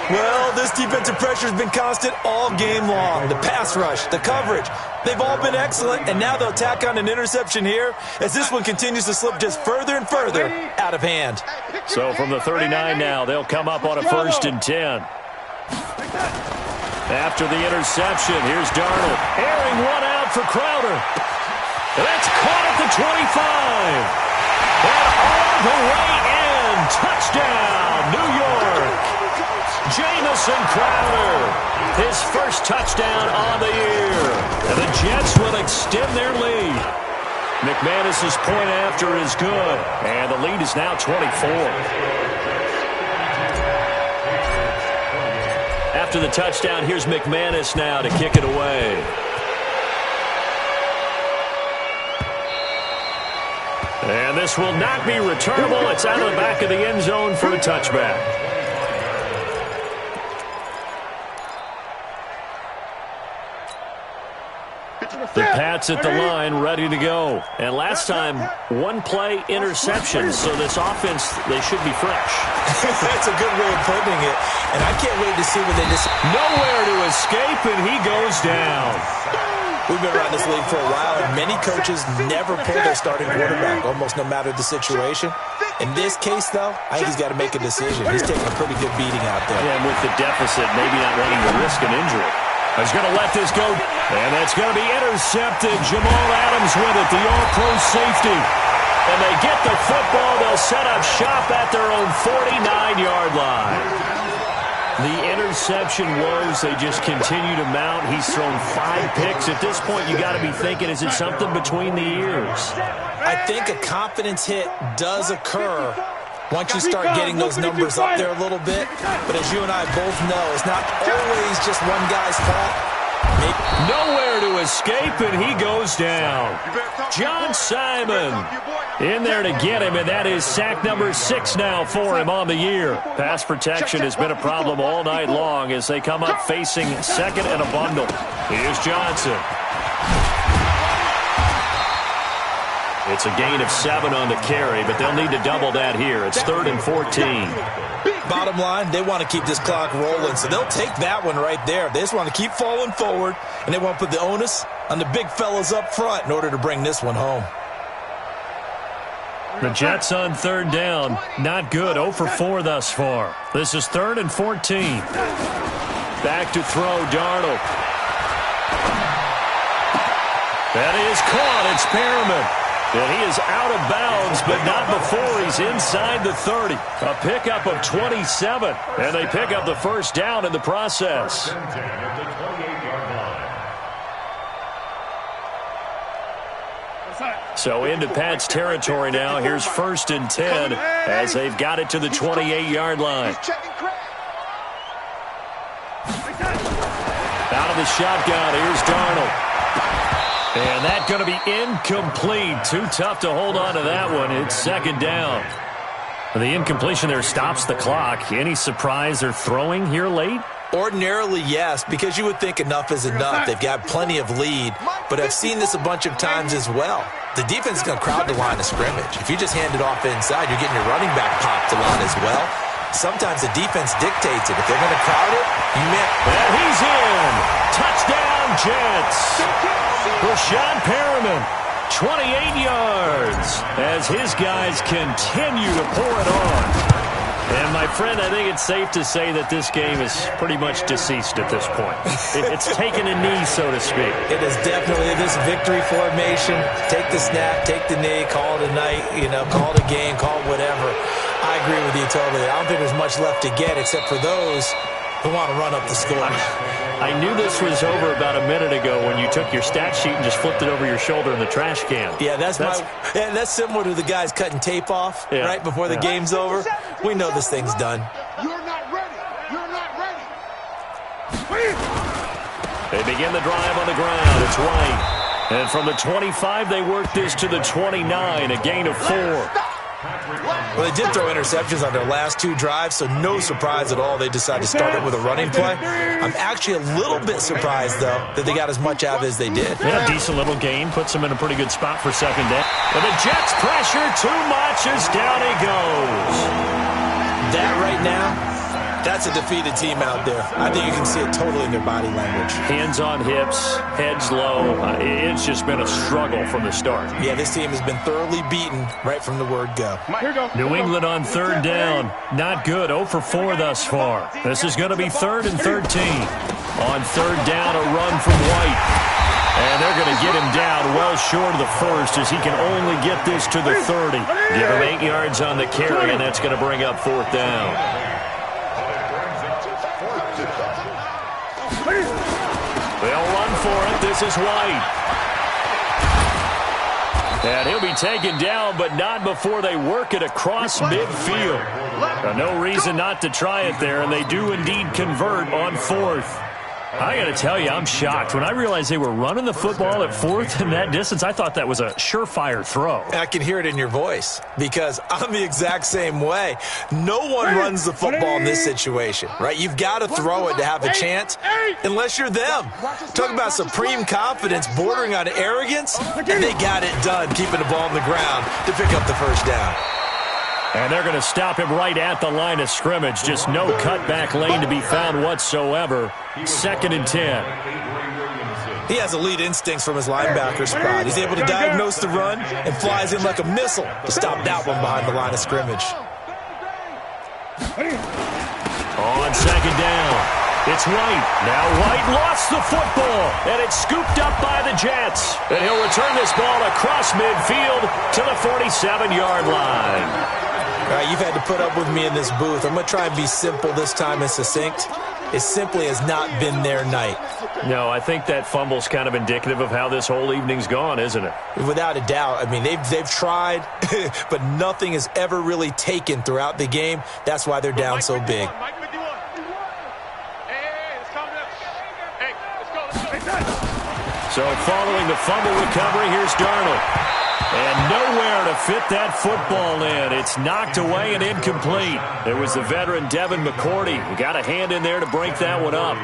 Well, this defensive pressure has been constant all game long. The pass rush, the coverage, they've all been excellent, and now they'll tack on an interception here as this one continues to slip just further and further out of hand. So from the 39 now, they'll come up on a 1st and 10. After the interception, here's Darnold. Airing one out for Crowder. That's caught at the 25. And all the way in. Touchdown, New York. Jamison Crowder, his first touchdown on the year. And the Jets will extend their lead. McManus's point after is good. And the lead is now 24. After the touchdown, here's McManus now to kick it away. And this will not be returnable. It's out of the back of the end zone for a touchback. The Pats at the line, ready to go. And last time, one-play interception, so this offense, they should be fresh. That's a good way of putting it. And I can't wait to see when they just... Nowhere to escape, and he goes down. We've been around this league for a while, and many coaches never pull their starting quarterback, almost no matter the situation. In this case, though, I think he's got to make a decision. He's taking a pretty good beating out there. Yeah, and with the deficit, maybe not wanting to risk an injury. He's going to let this go, and that's going to be intercepted. Jamal Adams with it, the all-pro safety. And they get the football. They'll set up shop at their own 49-yard line. The interception woes, they just continue to mount. He's thrown 5 picks. At this point, you got to be thinking, is it something between the ears? I think a confidence hit does occur once you start getting those numbers up there a little bit. But as you and I both know, it's not always just one guy's fault. Nowhere to escape, and he goes down. John Simon in there to get him, and that is sack number 6 now for him on the year. Pass protection has been a problem all night long as they come up facing second and a bundle. Here's Johnson. It's a gain of 7 on the carry, but they'll need to double that here. It's 3rd and 14. Bottom line, they want to keep this clock rolling, so they'll take that one right there. They just want to keep falling forward, and they want to put the onus on the big fellas up front in order to bring this one home. The Jets on 3rd down. Not good. 0 for 4 thus far. This is 3rd and 14. Back to throw, Darnold. That is caught. It's Perriman. And he is out of bounds, but not before he's inside the 30. A pickup of 27, and they pick up the first down in the process. So into Pat's territory now. Here's 1st and 10 as they've got it to the 28-yard line. Out of the shotgun, here's Darnold. And that's going to be incomplete. Too tough to hold on to that one. It's 2nd down. The incompletion there stops the clock. Any surprise they're throwing here late? Ordinarily, yes, because you would think enough is enough. They've got plenty of lead, but I've seen this a bunch of times as well. The defense is going to crowd the line of scrimmage. If you just hand it off inside, you're getting your running back popped a lot as well. Sometimes the defense dictates it. If they're going to crowd it, you may... And he's in. Touchdown, Jets. Rashawn Perriman, 28 yards, as his guys continue to pour it on. And, my friend, I think it's safe to say that this game is pretty much deceased at this point. It's taken a knee, so to speak. It is definitely this victory formation. Take the snap, take the knee, call it a night, call it a game, call it whatever. I agree with you totally. I don't think there's much left to get except for those who want to run up the score. I knew this was over about a minute ago when you took your stat sheet and just flipped it over your shoulder in the trash can. Yeah, that's similar to the guys cutting tape off right before the game's over. We know this thing's done. You're not ready. You're not ready. They begin the drive on the ground. It's White. And from the 25, they work this to the 29, a gain of 4. Well, they did throw interceptions on their last 2 drives, so no surprise at all they decided to start it with a running play. I'm actually a little bit surprised, though, that they got as much out of it as they did. Yeah, decent little gain. Puts them in a pretty good spot for second down. And the Jets pressure too much as down he goes. That right now, that's a defeated team out there. I think you can see it totally in their body language. Hands on hips, heads low. It's just been a struggle from the start. Yeah, this team has been thoroughly beaten right from the word go. New England on third down. Not good. 0 for 4 thus far. This is going to be 3rd and 13. On third down, a run from White. And they're going to get him down well short of the first as he can only get this to the 30. Give him 8 yards on the carry, and that's going to bring up 4th down. They'll run for it. This is White. And he'll be taken down, but not before they work it across midfield. No reason not to try it there, and they do indeed convert on 4th. I got to tell you, I'm shocked. When I realized they were running the football at 4th in that distance, I thought that was a surefire throw. I can hear it in your voice because I'm the exact same way. No one runs the football in this situation, right? You've got to throw it to have a chance unless you're them. Talk about supreme confidence bordering on arrogance, and they got it done keeping the ball on the ground to pick up the first down. And they're going to stop him right at the line of scrimmage. Just no cutback lane to be found whatsoever. 2nd and 10. He has elite instincts from his linebacker spot. He's able to diagnose the run and flies in like a missile to stop that one behind the line of scrimmage. On 2nd down, it's White. Now White lost the football, and it's scooped up by the Jets. And he'll return this ball across midfield to the 47-yard line. All right, you've had to put up with me in this booth. I'm going to try and be simple this time and succinct. It simply has not been their night. No, I think that fumble's kind of indicative of how this whole evening's gone, isn't it? Without a doubt. I mean, they've tried, but nothing has ever really taken throughout the game. That's why they're down so big. So following the fumble recovery, here's Darnold. And nowhere to fit that football in. It's knocked away and incomplete. It was the veteran Devin McCourty who got a hand in there to break that one up.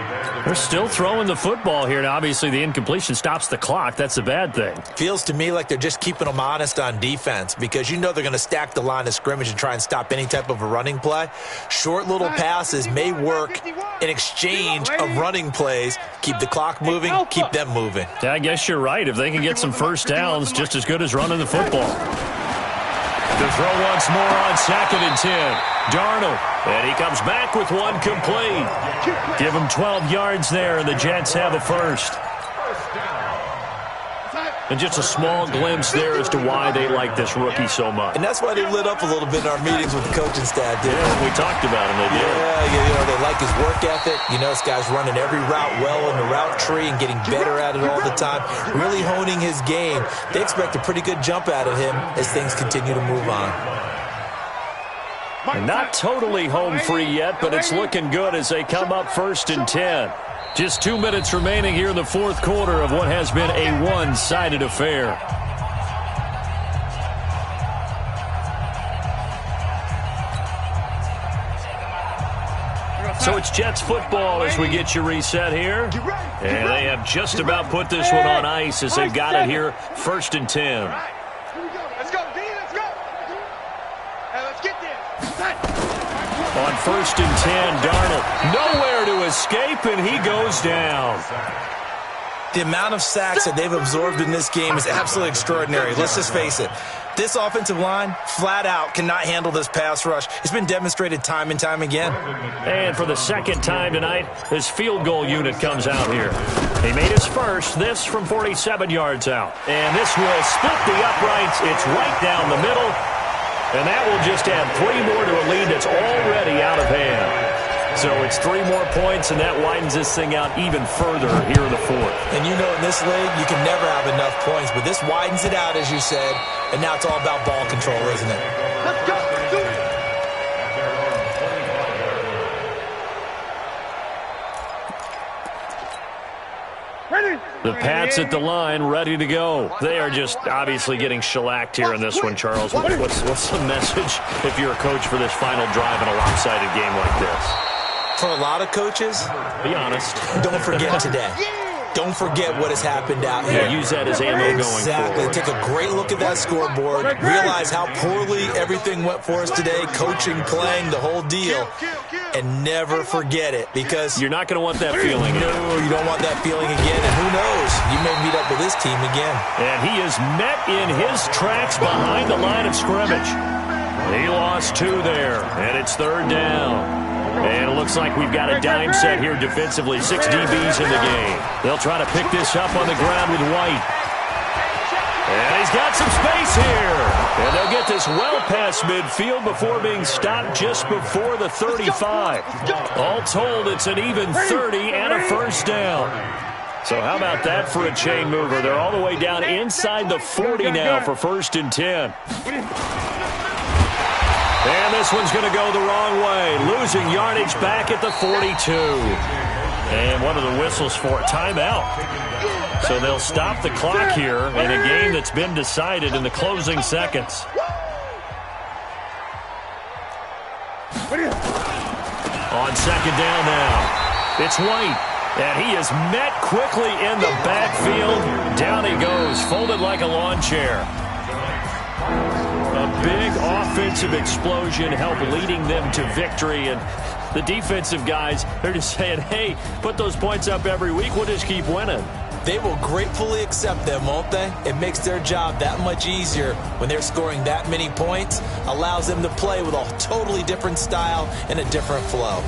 They're still throwing the football here, and obviously the incompletion stops the clock. That's a bad thing. Feels to me like they're just keeping them honest on defense because you know they're going to stack the line of scrimmage and try and stop any type of a running play. Short little passes may work in exchange of running plays. Keep the clock moving, keep them moving. Yeah, I guess you're right. If they can get some first downs, just as good as running the football. To throw once more on 2nd and 10. Darnold. And he comes back with one complete. Give him 12 yards there, and the Jets have a first. And just a small glimpse there as to why they like this rookie so much. And that's why they lit up a little bit in our meetings with the coaching staff, didn't they? We talked about him. They did. Yeah, they like his work ethic. You know, this guy's running every route well in the route tree and getting better at it all the time. Really honing his game. They expect a pretty good jump out of him as things continue to move on. And not totally home free yet, but it's looking good as they come up 1st and 10. Just 2 minutes remaining here in the 4th quarter of what has been a one-sided affair. So it's Jets football as we get you reset here. And they have just about put this one on ice as they've got it here 1st and 10. Let's go, D, let's go. Hey, let's get this. On 1st and 10, Darnold nowhere to escape, and he goes down. The amount of sacks that they've absorbed in this game is absolutely extraordinary. Let's just face it. This offensive line, flat out, cannot handle this pass rush. It's been demonstrated time and time again. And for the 2nd time tonight, his field goal unit comes out here. He made his first, this from 47 yards out. And this will split the uprights. It's right down the middle. And that will just add 3 more to a lead that's already out of hand. So it's 3 more points, and that widens this thing out even further here in the 4th. And you know in this league, you can never have enough points, but this widens it out, as you said, and now it's all about ball control, isn't it? Let's go. Do it. The Pats at the line, ready to go. They are just obviously getting shellacked here in this one, Charles. What's the message if you're a coach for this final drive in a lopsided game like this? For a lot of coaches, be honest. Don't forget today. Don't forget what has happened out here. Yeah, use that as ammo going Exactly. forward. Take a great look at that scoreboard. Realize how poorly everything went for us today, coaching, playing, the whole deal. And never forget it, because you're not going to want that feeling again. No, you don't want that feeling again. And who knows? You may meet up with this team again. And he is met in his tracks behind the line of scrimmage. He lost 2 there, and it's 3rd down. And it looks like we've got a dime set here defensively. 6 DBs in the game. They'll try to pick this up on the ground with White. And he's got some space here. And they'll get this well past midfield before being stopped just before the 35. All told, it's an even 30 and a first down. So how about that for a chain mover? They're all the way down inside the 40 now for 1st and 10. And this one's going to go the wrong way. Losing yardage back at the 42. And what are the whistles for? Timeout. So they'll stop the clock here in a game that's been decided in the closing seconds. On 2nd down now. It's White. And he is met quickly in the backfield. Down he goes, folded like a lawn chair. A big offensive explosion helped leading them to victory. And the defensive guys, they're just saying, hey, put those points up every week. We'll just keep winning. They will gratefully accept them, won't they? It makes their job that much easier when they're scoring that many points. Allows them to play with a totally different style and a different flow.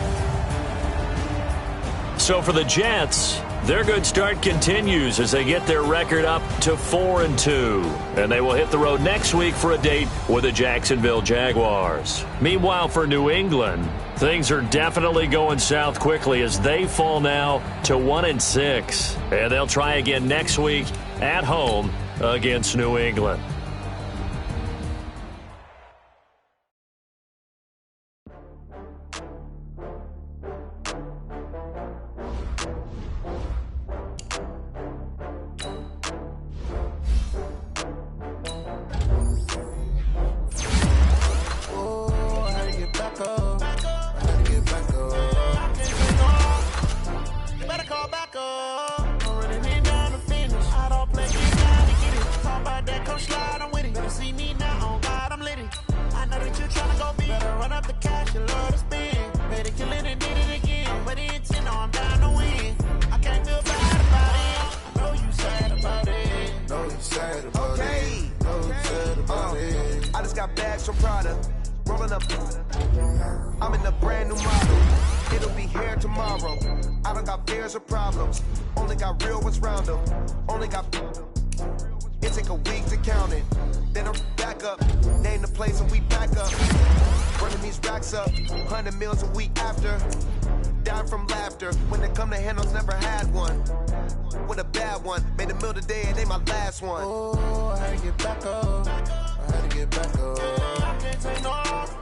So for the Jets, their good start continues as they get their record up to 4-2. And they will hit the road next week for a date with the Jacksonville Jaguars. Meanwhile, for New England, things are definitely going south quickly as they fall now to 1-6. And they'll try again next week at home against New England. I'm in a brand new model. It'll be here tomorrow. I don't got fears or problems. Only got real ones round them. Only got. It take a week to count it. Then I'm back up. Name the place and we back up. Running these racks up. 100 meals a week after. Down from laughter. When they come to handles, never had one. With a bad one. Made a meal today and they my last one. Oh, I had to get back up. I had to get back up. I can't take no off.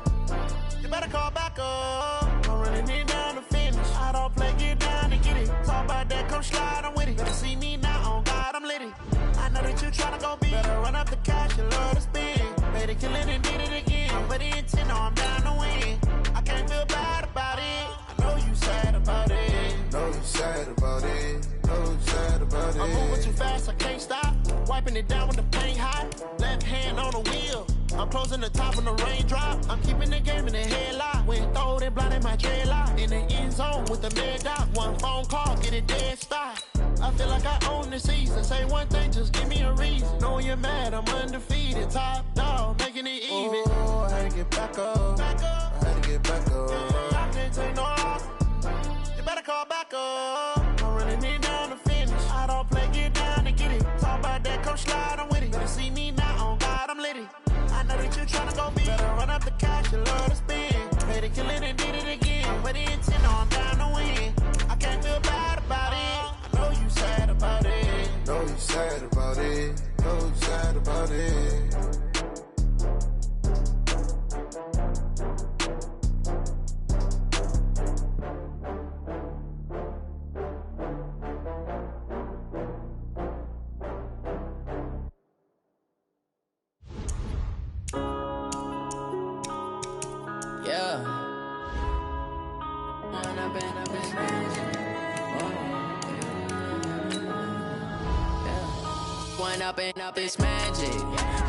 You better call back up. I'm running it down to finish. I don't play, get down to get it. Talk about that, come slide, I'm with it. Better see me now, on God, I'm litty. I know that you tryna go big. Better run up the cash, you love to spend. Made it, kill it, and did it again. But the intent, no, I'm down to win. I can't feel bad about it. I know you sad about it. Know you sad about it. Know you sad about it. I'm moving too fast, I can't stop. Wiping it down with the paint hot. Left hand on the wheel. I'm closing the top when the raindrop. I'm keeping the game in the headlock. When throwed and blinded my dreadlock. In the end zone with the mad dot. One phone call, get it dead stop. I feel like I own the season. Say one thing, just give me a reason. Knowing you're mad, I'm undefeated. Top dog, making it even. Oh, I had to get back up. I had to get back up. I can't take no off. You better call back up. I'm running it down to finish. I don't play, get down to get it. Talk about that, come slide, I'm with it. Better see me now, on God, I'm litty. I know that you tryna go big. Better run up the cash, you love to spend. Made it, kill it, and did it again. But the intent, no, I'm down to win. I can't feel bad about it. I know you sad about it. Know you sad about it. Know you sad about it. Yeah. One up and up is magic.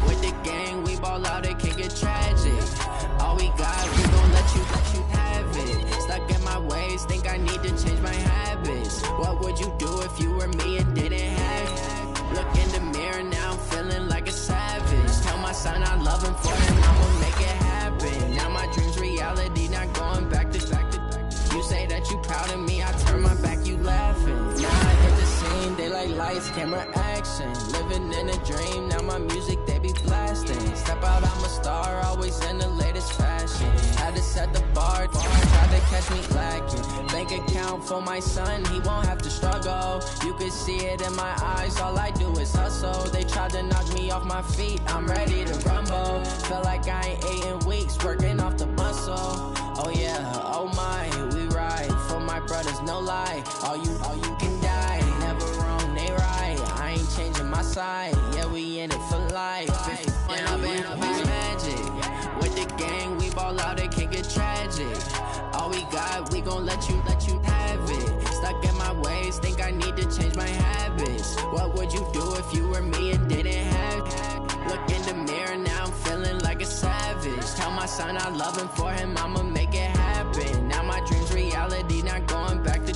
With the gang, we ball out, it can get tragic. All we got, we gon' let you have it. Stuck in my ways, think I need to change my habits. What would you do if you were me and didn't have it? Look in the mirror, now I'm feeling like a savage. Tell my son I love him for him, I'ma make it happen. Now my dream's reality, not going back to. You say that you proud of me, I turn my back, you laughing. Now I hit the scene, they like lights, camera, action. Living in a dream, now my music, they be blasting. Step out, I'm a star, always in the latest fashion. Had to set the bar, tried to catch me lacking. Bank account for my son, he won't have to struggle. You can see it in my eyes, all I do is hustle. They tried to knock me off my feet, I'm ready to rumble. Feel like I ain't ate in weeks, working off the muscle. Oh yeah, oh my, we ride for my brothers, no lie. All you can die, never wrong, they right. I ain't changing my side, yeah, we in it for life. When I've been magic, with the gang, we ball out, it can get tragic. All we got, we gon' let you have it. Stuck in my ways, think I need to change my habits. What would you do if you were me and didn't have it? Look in the mirror, now I'm feeling like a savage. Tell my son I love him, for him I'ma make it happen. Now my dream's reality, not going back to.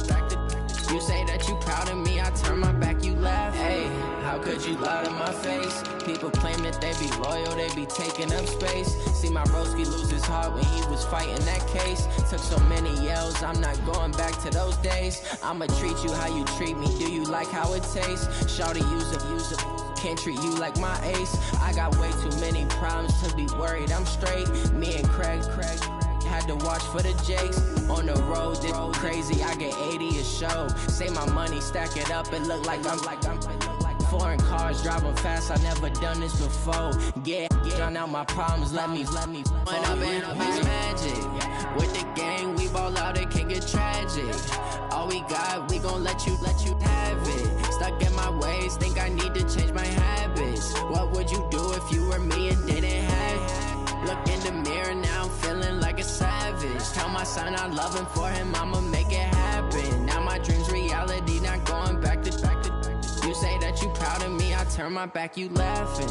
You say that you proud of me, I turn my back, you laugh. Hey, how could you lie to my face? People claim that they be loyal, they be taking up space. See my broski lose his heart when he was fighting that case. Took so many yells, I'm not going back to those days. I'ma treat you how you treat me, do you like how it tastes? Shawty, use it. Can't treat you like my ace. I got way too many problems to be worried, I'm straight. Me and Craig had to watch for the Jakes. On the road, this crazy, I get 80 a show. Say my money, stack it up, it look like I'm foreign cars, driving fast, I never done this before. Get drown out my problems, let me When I've been magic. With the gang, we ball out, it can get tragic. All we got, we gon' let you have it. Stuck in my ways, think I need to change my habits. What would you do if you were me and didn't have it? Look in the mirror, now I'm feeling like a savage. Tell my son I love him, for him I'ma make it happen. Now my dream's reality, not going back to. You say that you proud of me, I turn my back, you laughing.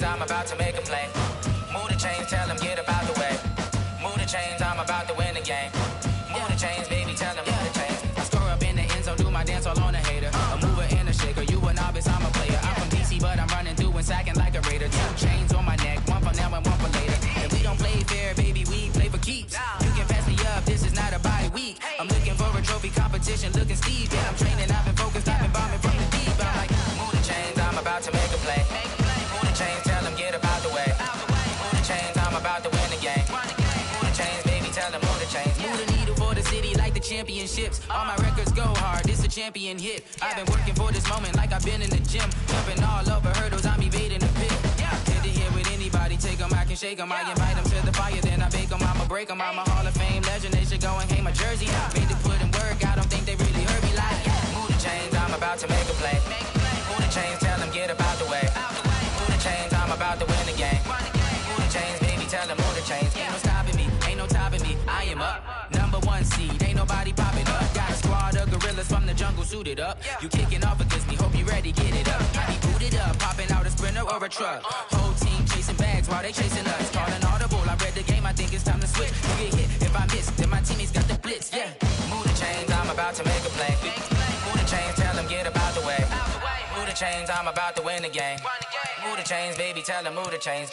I'm about to make a play. Move the chains, tell them get up out the way. Move the chains, I'm about to win the game. Move the chains, baby, tell them move the chains. I score up in the end zone, do my dance all on a hater. A mover and a shaker, you a novice, I'm a player. I'm from DC, but I'm running through and sacking like a raider. 2 chains on my neck, one for now and one for later. And we don't play fair, baby, we play for keeps. You can pass me up, this is not a bye week. I'm looking for a trophy competition, looking steep. Yeah, I'm training, I've been focused, I've been bombing from the deep. I'm like, move the chains, I'm about to make a play. Move the chains, tell them get up out the way. Move the chains, I'm about to win the game. Move the chains, baby, tell them move the chains. Move the needle for the city like the championships. All my records go hard, this a champion hit. I've been working for this moment like I've been in the gym. Jumping all over hurdles, I'm evading the pit. Hit to hit with anybody, take them, I can shake them. I invite them to the fire, then I bake them, I'ma break them. I'm a Hall of Fame legend, they should go and hang my jersey. Made to put in work, I don't think they really heard me like. Move the chains, I'm about to make a play. Move the chains, tell them get up out the way. Move the chains, I'm about to win the game. Move the chains, baby, tell them move the chains. Ain't no stopping me, ain't no topping me, I am up. #1 seed, ain't nobody popping up. Got a squad of gorillas from the jungle suited up. You kicking off against me, hope you ready, get it up. I be booted up, popping out a Sprinter or a truck. Whole team chasing bags while they chasing us. Calling audible, I read the game, I think it's time to switch. You get hit, if I miss, then my teammates got the blitz, yeah. Move the chains, I'm about to make a play. Move the chains, tell them get up out the way. Move the chains, I'm about to win the game. Move the chains, baby, tell them move the chains.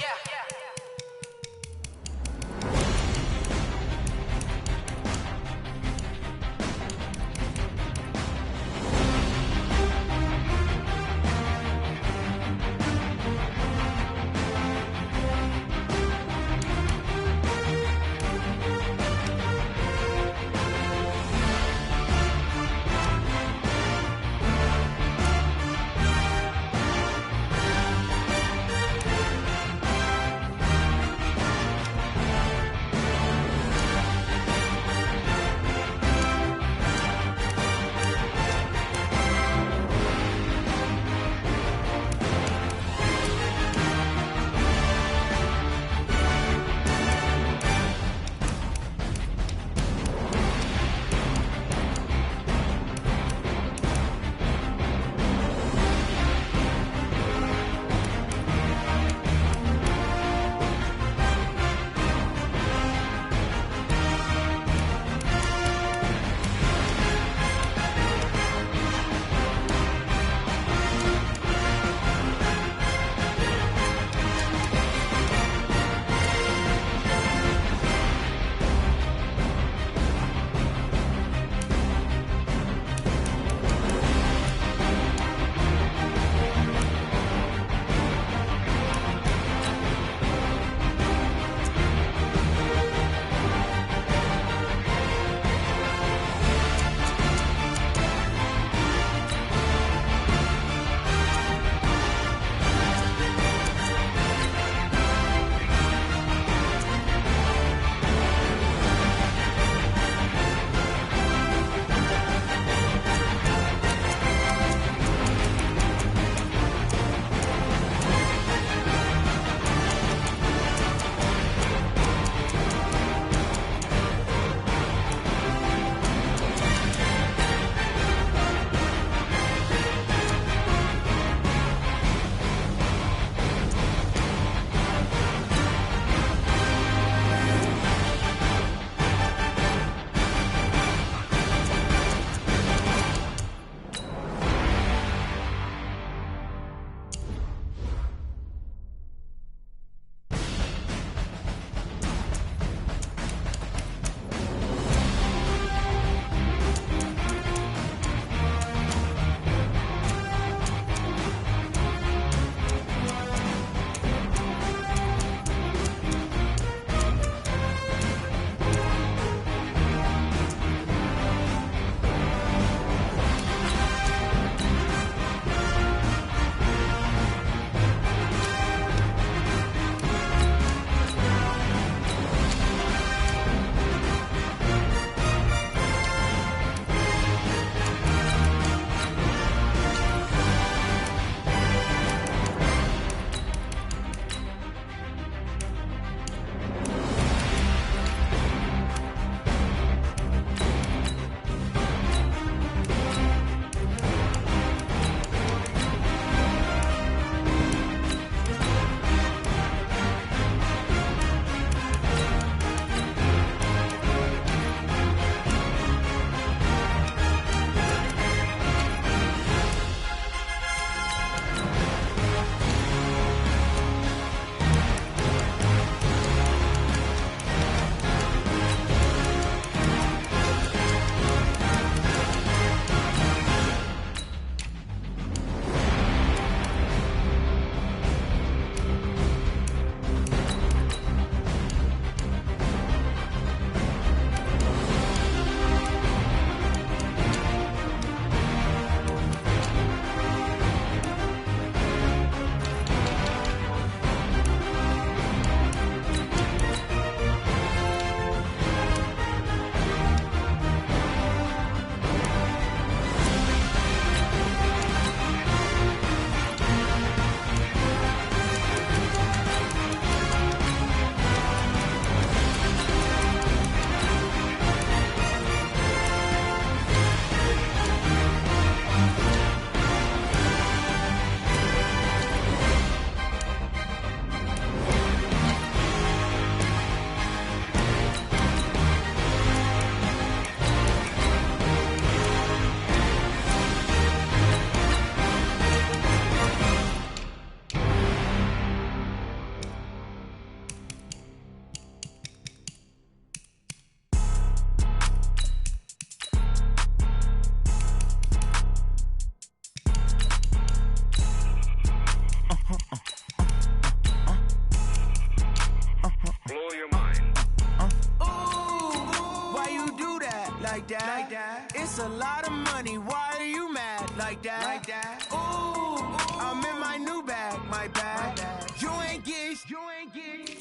that. It's a lot of money, why are you mad like that? Ooh, I'm in my new bag, my bad. You ain't get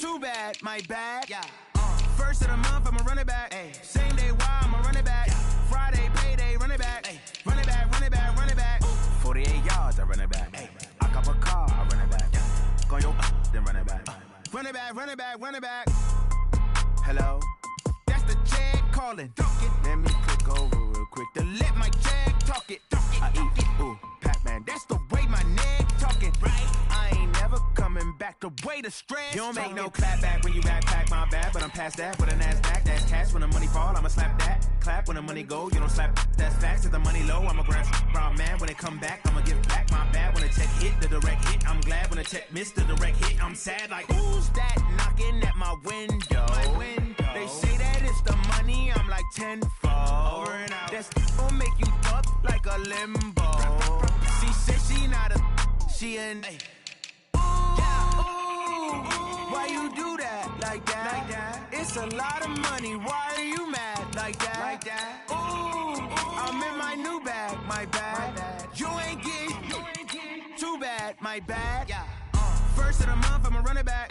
too bad, my bad. First of the month, I'ma run it back. Same day, why I'ma run it back. Friday, payday, run it back. Run it back, run it back, run it back. 48 yards, I run it back. I cop a car, I run it back. Go yo, then run it back. Run it back, run it back, run it back. Hello? That's the Jag calling. Let me click over real quick to let my Jag talk it. I eat it, ooh, Pac-Man. That's the way my neck talking. Right? I ain't never coming back the way the stress. You don't make no clap back when you backpack, my bad. But I'm past that with a NASDAQ. That's cash when the money fall, I'ma slap that. Clap when the money go, you don't slap. That's facts. If the money low, I'ma grab brown man. When it come back, I'ma give back my bad. When the check hit, the direct hit. I'm glad when the check missed the direct hit. I'm sad like, who's that knocking at my window? They say that it's the money, I'm like tenfold. Over and out. That's gon' make you up like a limbo. She said she not a, she an why you do that like that? It's a lot of money, why are you mad like that? Ooh, I'm in my new bag, my bad. You ain't get too bad, my bad. First of the month, I'ma run it back.